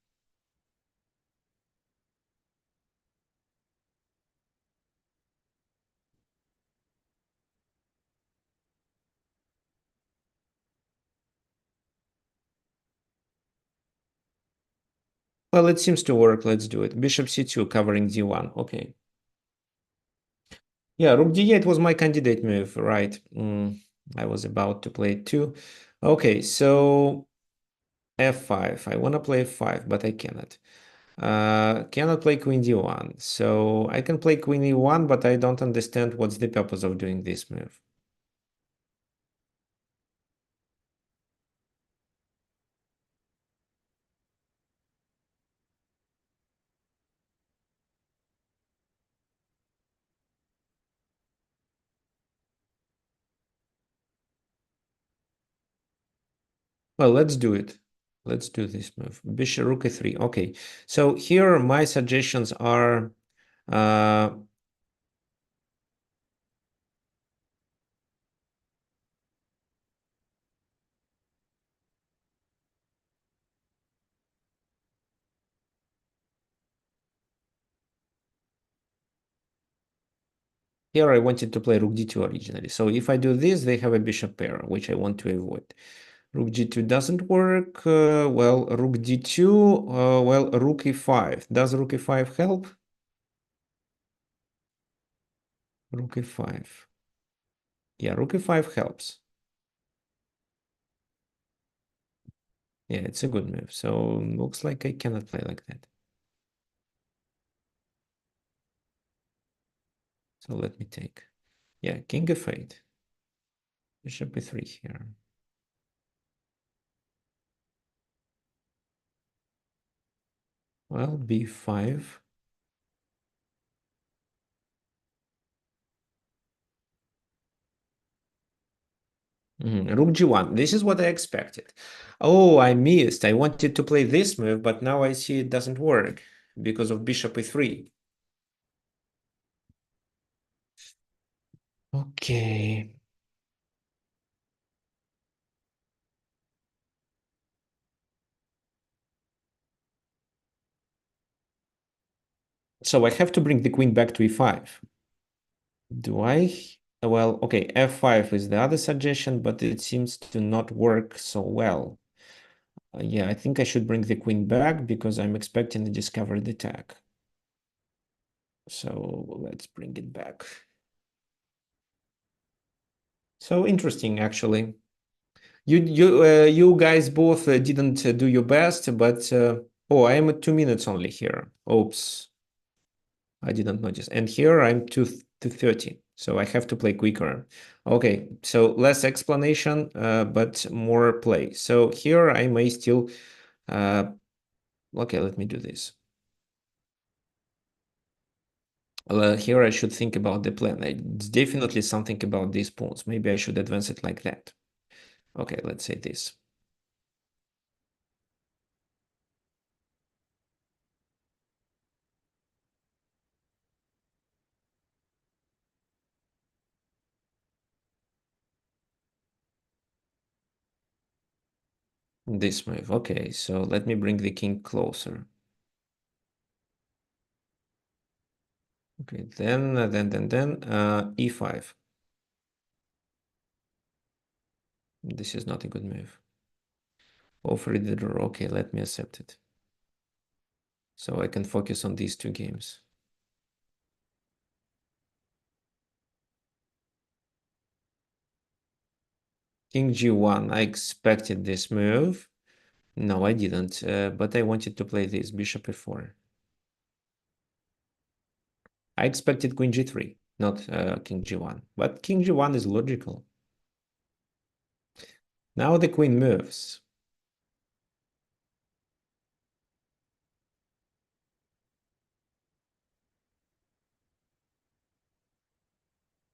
Well, it seems to work. Let's do it. Bishop c2 covering d1. Okay. Yeah, rook d8 was my candidate move, right? I was about to play it too. Okay, so f5. I want to play f5, but I cannot. Cannot play queen d1. So I can play queen e1, but I don't understand what's the purpose of doing this move. Well, let's do it. Let's do this move. Bishop rook e3. Okay, so here my suggestions are here I wanted to play rook d2 originally. So if I do this, they have a bishop pair, which I want to avoid. Rook g2 doesn't work. Well, rook d2, well, rook e5. Does rook e5 help? Rook e5. Yeah, rook e5 helps. Yeah, it's a good move. So looks like I cannot play like that. So let me take. Yeah, king f8. Bishop e3 here. Well, b5. Rook g1. This is what I expected. Oh, I missed. I wanted to play this move, but now I see it doesn't work because of bishop e3. Okay. So I have to bring the queen back to e5. Do I? Well, okay, f5 is the other suggestion, but it seems to not work so well. Yeah, I think I should bring the queen back because I'm expecting a discovered attack. So let's bring it back. So interesting, actually. You guys both didn't do your best, but oh, I am at 2 minutes only here. Oops, I didn't notice. And here I'm to 30, so I have to play quicker. Okay, so less explanation, but more play. So here I may still. Okay, let me do this. Here I should think about the plan. It's definitely something about these pawns. Maybe I should advance it like that. Okay, let's say this. This move. Okay, so let me bring the king closer. Okay, then e5. This is not a good move. Offer the draw. Okay, let me accept it. So I can focus on these two games. King g1. I expected this move. No, I didn't. But I wanted to play this bishop f4. I expected queen g3, not king g1. But king g1 is logical. Now the queen moves.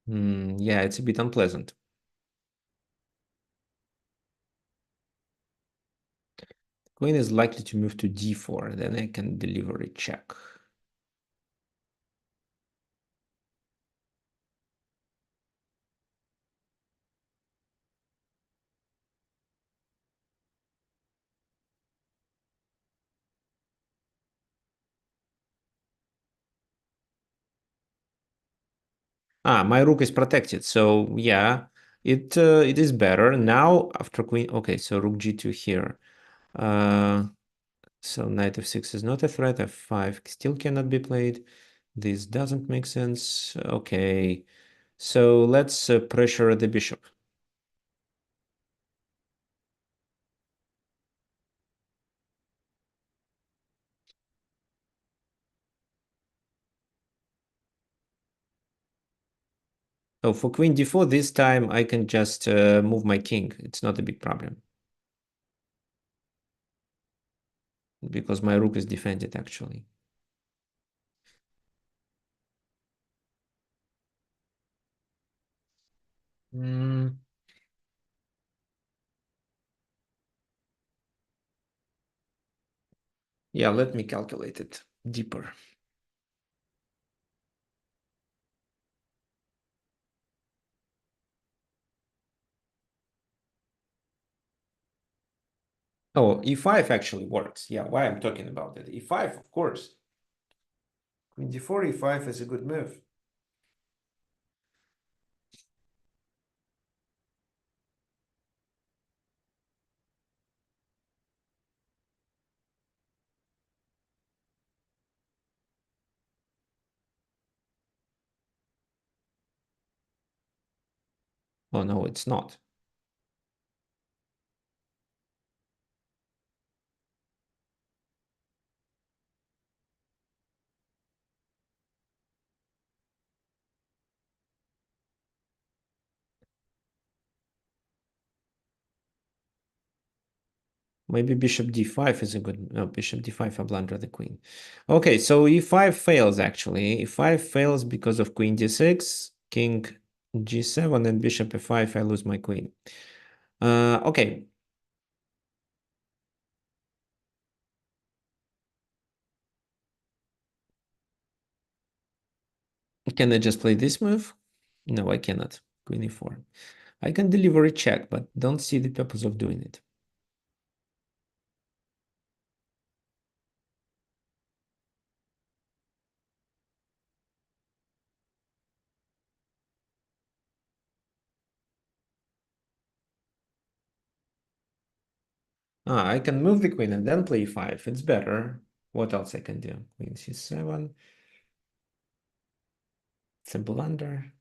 Yeah, it's a bit unpleasant. Queen is likely to move to d4, then I can deliver a check. Ah, my rook is protected, so yeah, it is better. Now after queen, okay, so rook g2 here. So knight f6 is not a threat, f5 still cannot be played. This doesn't make sense. Okay, so let's pressure the bishop. So for queen d4, this time I can just move my king. It's not a big problem. Because my rook is defended, actually. Mm, yeah, let me calculate it deeper. Oh, e5 actually works. Yeah, why I'm talking about it. E5, of course. Queen d4, e5 is a good move. Oh, no, it's not. Maybe bishop d5 is a good... No, bishop d5, I blunder the queen. Okay, so e5 fails, actually. E5 fails because of queen d6, king g7, and bishop f5, I lose my queen. Okay. Can I just play this move? No, I cannot. Queen e4. I can deliver a check, but don't see the purpose of doing it. Ah, I can move the queen and then play e5. It's better. What else I can do? Queen c7. It's a blunder.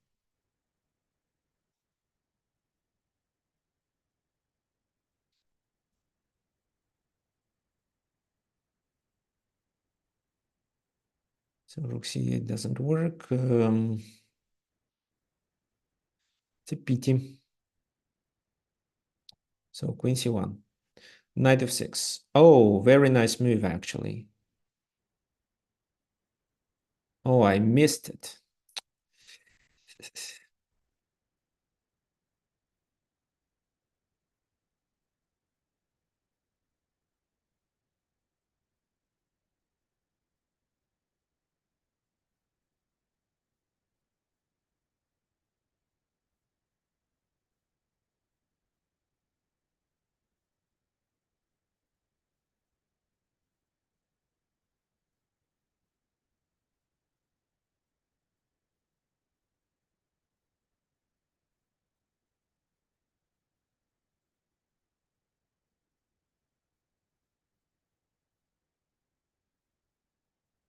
So rook c8 doesn't work. It's a pity. So queen c1. Knight f6. Oh, very nice move, actually. Oh, I missed it.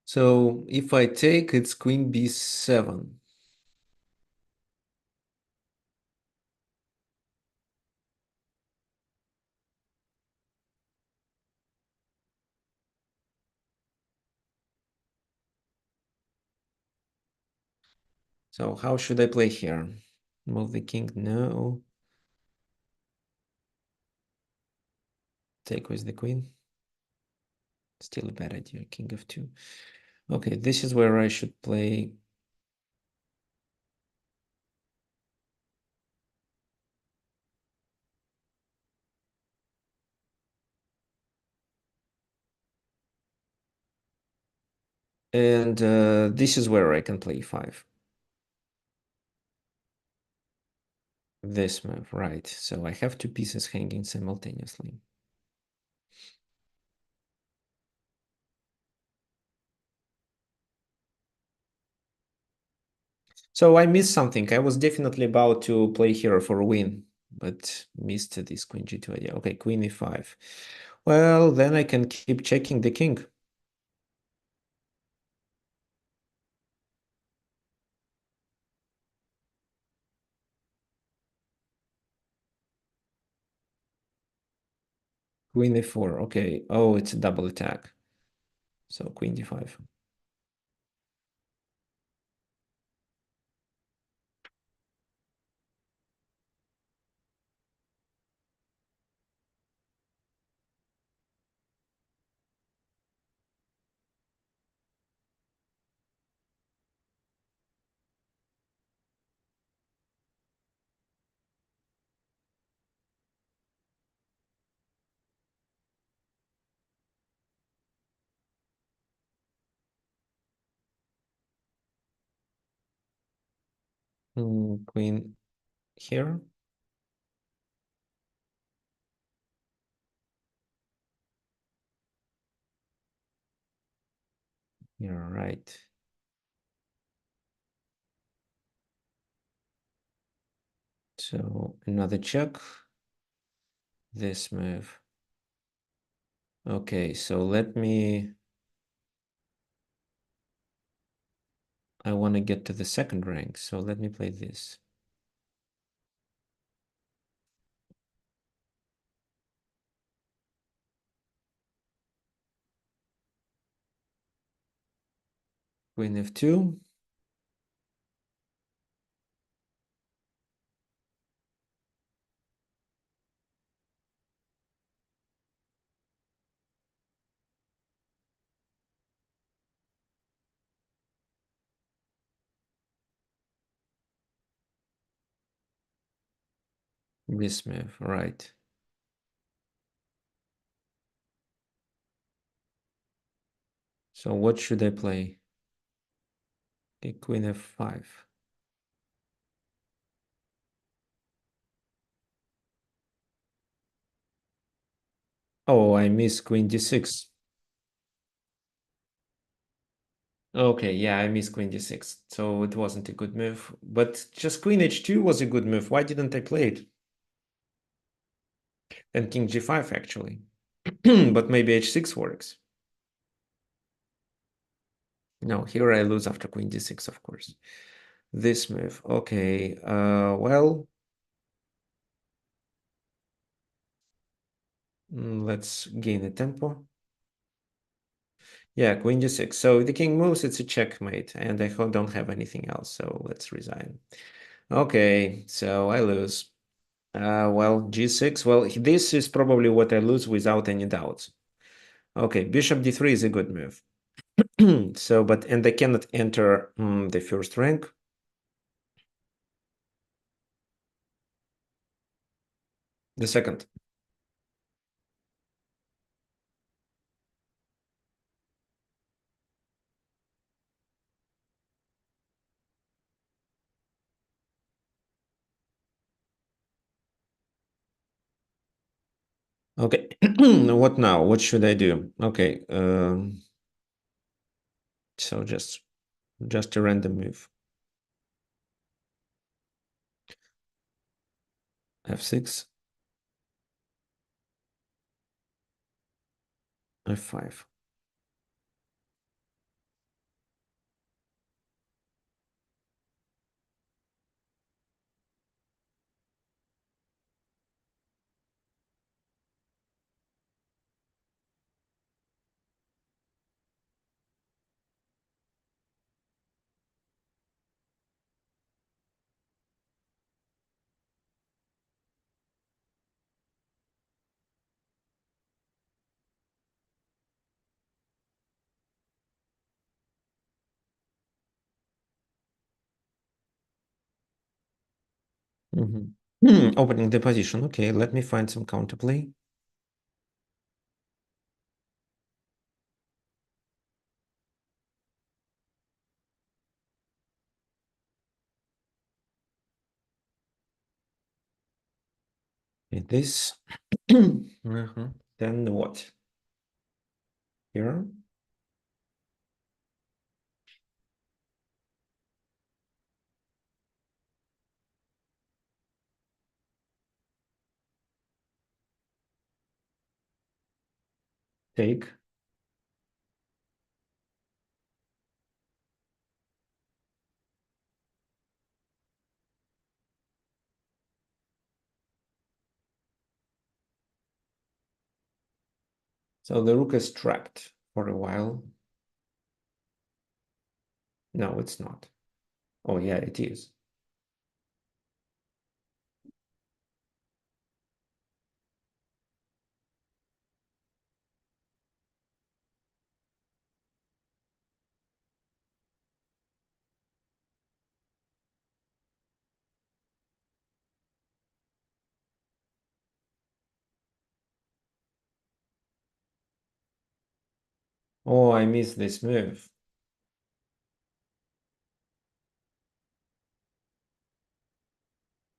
So if I take, it's queen b7. So how should I play here? Move the king? No. Take with the queen. Still a bad idea. King f2. Okay, this is where I should play. And this is where I can play e5. This move, right. So I have two pieces hanging simultaneously. So I missed something. I was definitely about to play here for a win, but missed this queen g2 idea. Okay, queen e5. Well, then I can keep checking the king. Queen e4. Okay. Oh, it's a double attack. So queen d5. Queen here. You're right. So another check. This move. Okay, so I want to get to the second rank, so let me play this. Queen f2. This move, right. So what should I play? Okay, queen f5. Oh, I missed queen d6. Okay, yeah, I missed queen d6, so it wasn't a good move. But just queen h2 was a good move. Why didn't I play it? And king g5, actually. But maybe h6 works. No, here I lose after queen d6, of course. This move. Okay, well, let's gain a tempo. Yeah, queen g6. So if the king moves, it's a checkmate, and I don't have anything else, so let's resign. Okay, so I lose. Well, g6. Well, this is probably what I lose without any doubts. Okay, bishop d3 is a good move. So, and I cannot enter the first rank. The second. Okay, what now? What should I do? Okay, so just a random move. f6, f5. Opening the position. Okay, let me find some counterplay. This. Then what? Here. Take. So the rook is trapped for a while. No, it's not. Oh, yeah, it is. Oh, I missed this move.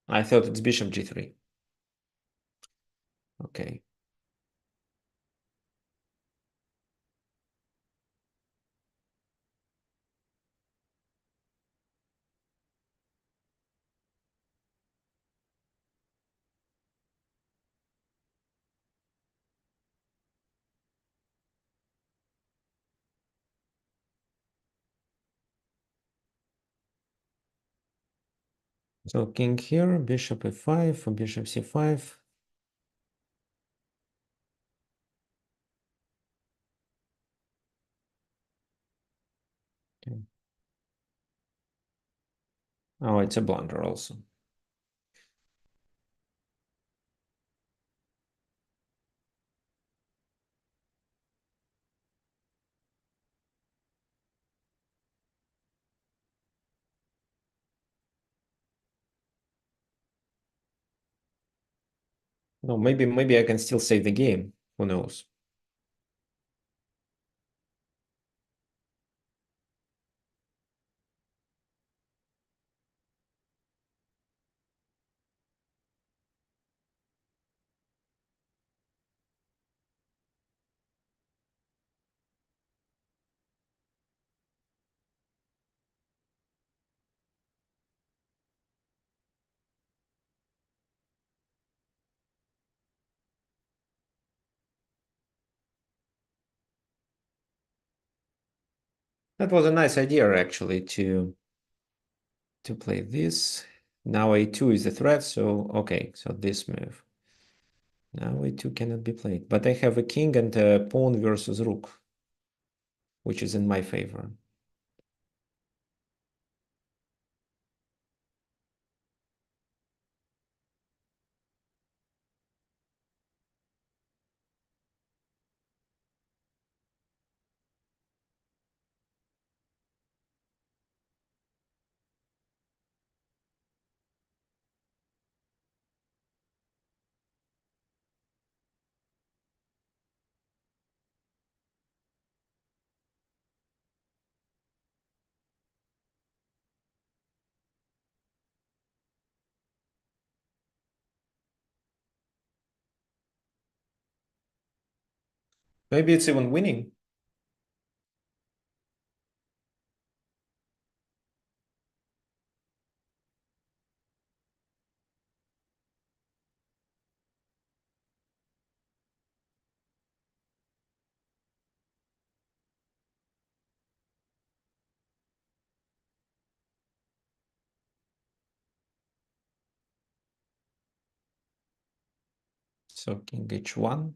I thought it's bishop g3. Okay. So king here, bishop f5, bishop c5. Okay. Oh, it's a blunder also. No, maybe I can still save the game. Who knows? That was a nice idea, actually, to play this. Now a2 is the threat, so okay, so this move. Now a2 cannot be played, but I have a king and a pawn versus rook, which is in my favor. Maybe it's even winning. So king h1.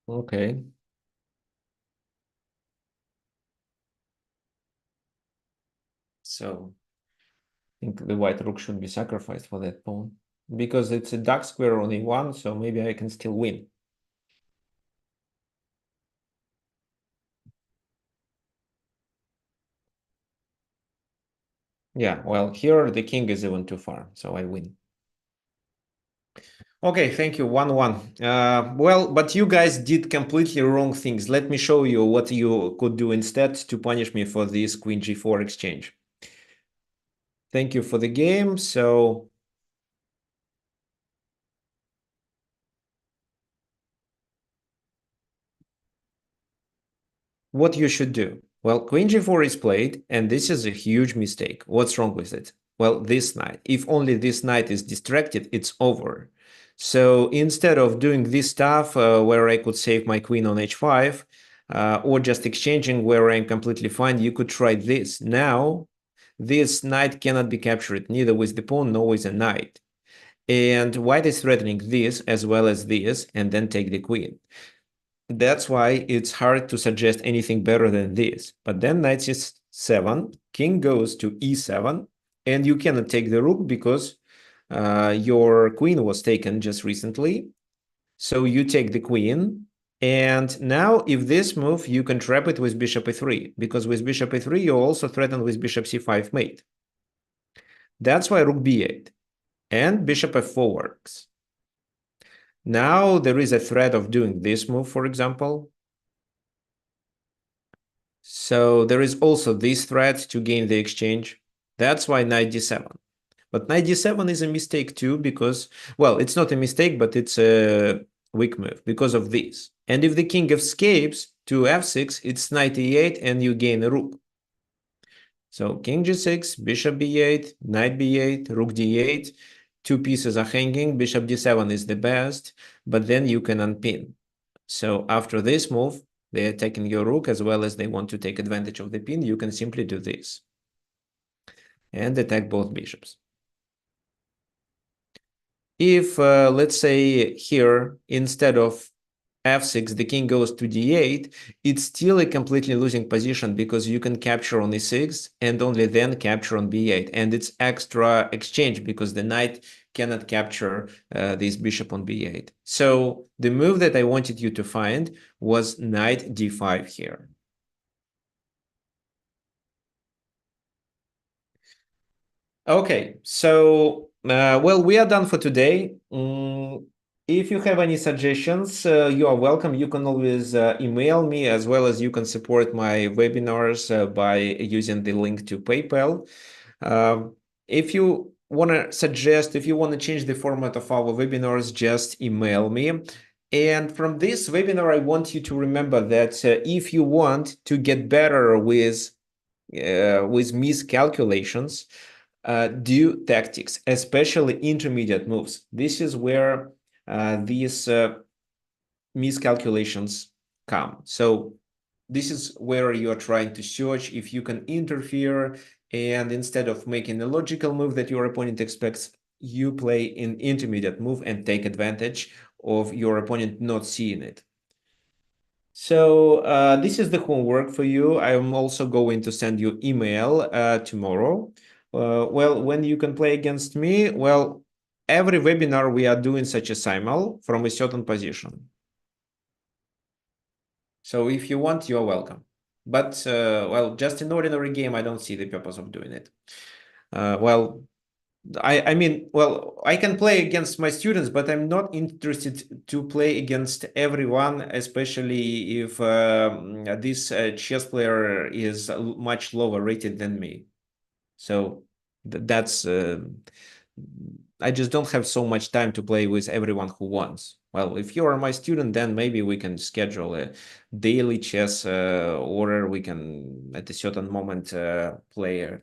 Okay. So I think the white rook should be sacrificed for that pawn because it's a dark square on e1, so maybe I can still win. Yeah, well, here the king is even too far, so I win. Okay, thank you. 1-1. Well, but you guys did completely wrong things. Let me show you what you could do instead to punish me for this queen g4 exchange. Thank you for the game. So what you should do? Well, queen g4 is played, and this is a huge mistake. What's wrong with it? Well, this knight. If only this knight is distracted, it's over. So instead of doing this stuff where I could save my queen on h5, or just exchanging where I'm completely fine, you could try this. Now, this knight cannot be captured, neither with the pawn nor with a knight. And white is threatening this as well as this, and then take the queen. That's why it's hard to suggest anything better than this. But then knight c7, king goes to e7, and you cannot take the rook because your queen was taken just recently. So you take the queen. And now if this move, you can trap it with bishop e3, because with bishop e3, you also threaten with bishop c5 mate. That's why rook b8 and bishop f4 works. Now there is a threat of doing this move, for example. So there is also this threat to gain the exchange. That's why knight d7. But knight d7 is a mistake too because, well, it's not a mistake, but it's a weak move because of this. And if the king escapes to f6, it's knight e8 and you gain a rook. So king g6, bishop b8, knight b8, rook d8. Two pieces are hanging. Bishop d7 is the best, but then you can unpin. So after this move, they are taking your rook as well as they want to take advantage of the pin. You can simply do this and attack both bishops. If, let's say here, instead of f6, the king goes to d8, it's still a completely losing position because you can capture on e6 and only then capture on b8. And it's extra exchange because the knight cannot capture this bishop on b8. So the move that I wanted you to find was knight d5 here. Okay, so well, we are done for today. If you have any suggestions, you are welcome. You can always email me as well as you can support my webinars by using the link to PayPal. If you want to suggest, if you want to change the format of our webinars, just email me. And from this webinar, I want you to remember that if you want to get better with miscalculations, do tactics, especially intermediate moves. This is where these miscalculations come. So this is where you are trying to search if you can interfere, and instead of making a logical move that your opponent expects, you play an intermediate move and take advantage of your opponent not seeing it. So this is the homework for you. I'm also going to send you email tomorrow. Well, when you can play against me, well, every webinar we are doing such a simul from a certain position. So if you want, you're welcome. But, well, just in ordinary game, I don't see the purpose of doing it. Well, I mean, well, I can play against my students, but I'm not interested to play against everyone, especially if this chess player is much lower rated than me. So that's I just don't have so much time to play with everyone who wants. Well, if you are my student, then maybe we can schedule a daily chess order. We can at a certain moment play a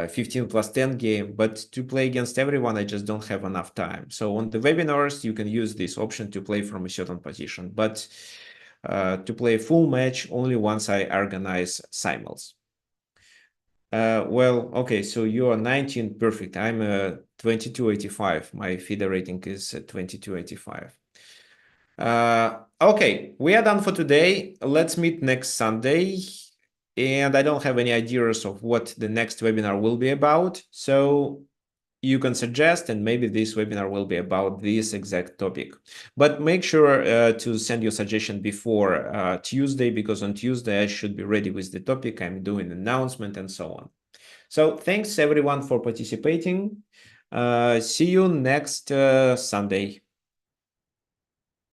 15 plus 10 game, but to play against everyone, I just don't have enough time. So on the webinars, you can use this option to play from a certain position, but to play a full match only once I organize simuls. Well, okay, so you are 19, perfect. I'm 2285. My FIDE rating is 2285. Okay, we are done for today. Let's meet next Sunday. And I don't have any ideas of what the next webinar will be about. So you can suggest, and maybe this webinar will be about this exact topic. But make sure to send your suggestion before Tuesday, because on Tuesday I should be ready with the topic. I'm doing an announcement and so on. So thanks everyone for participating. See you next Sunday.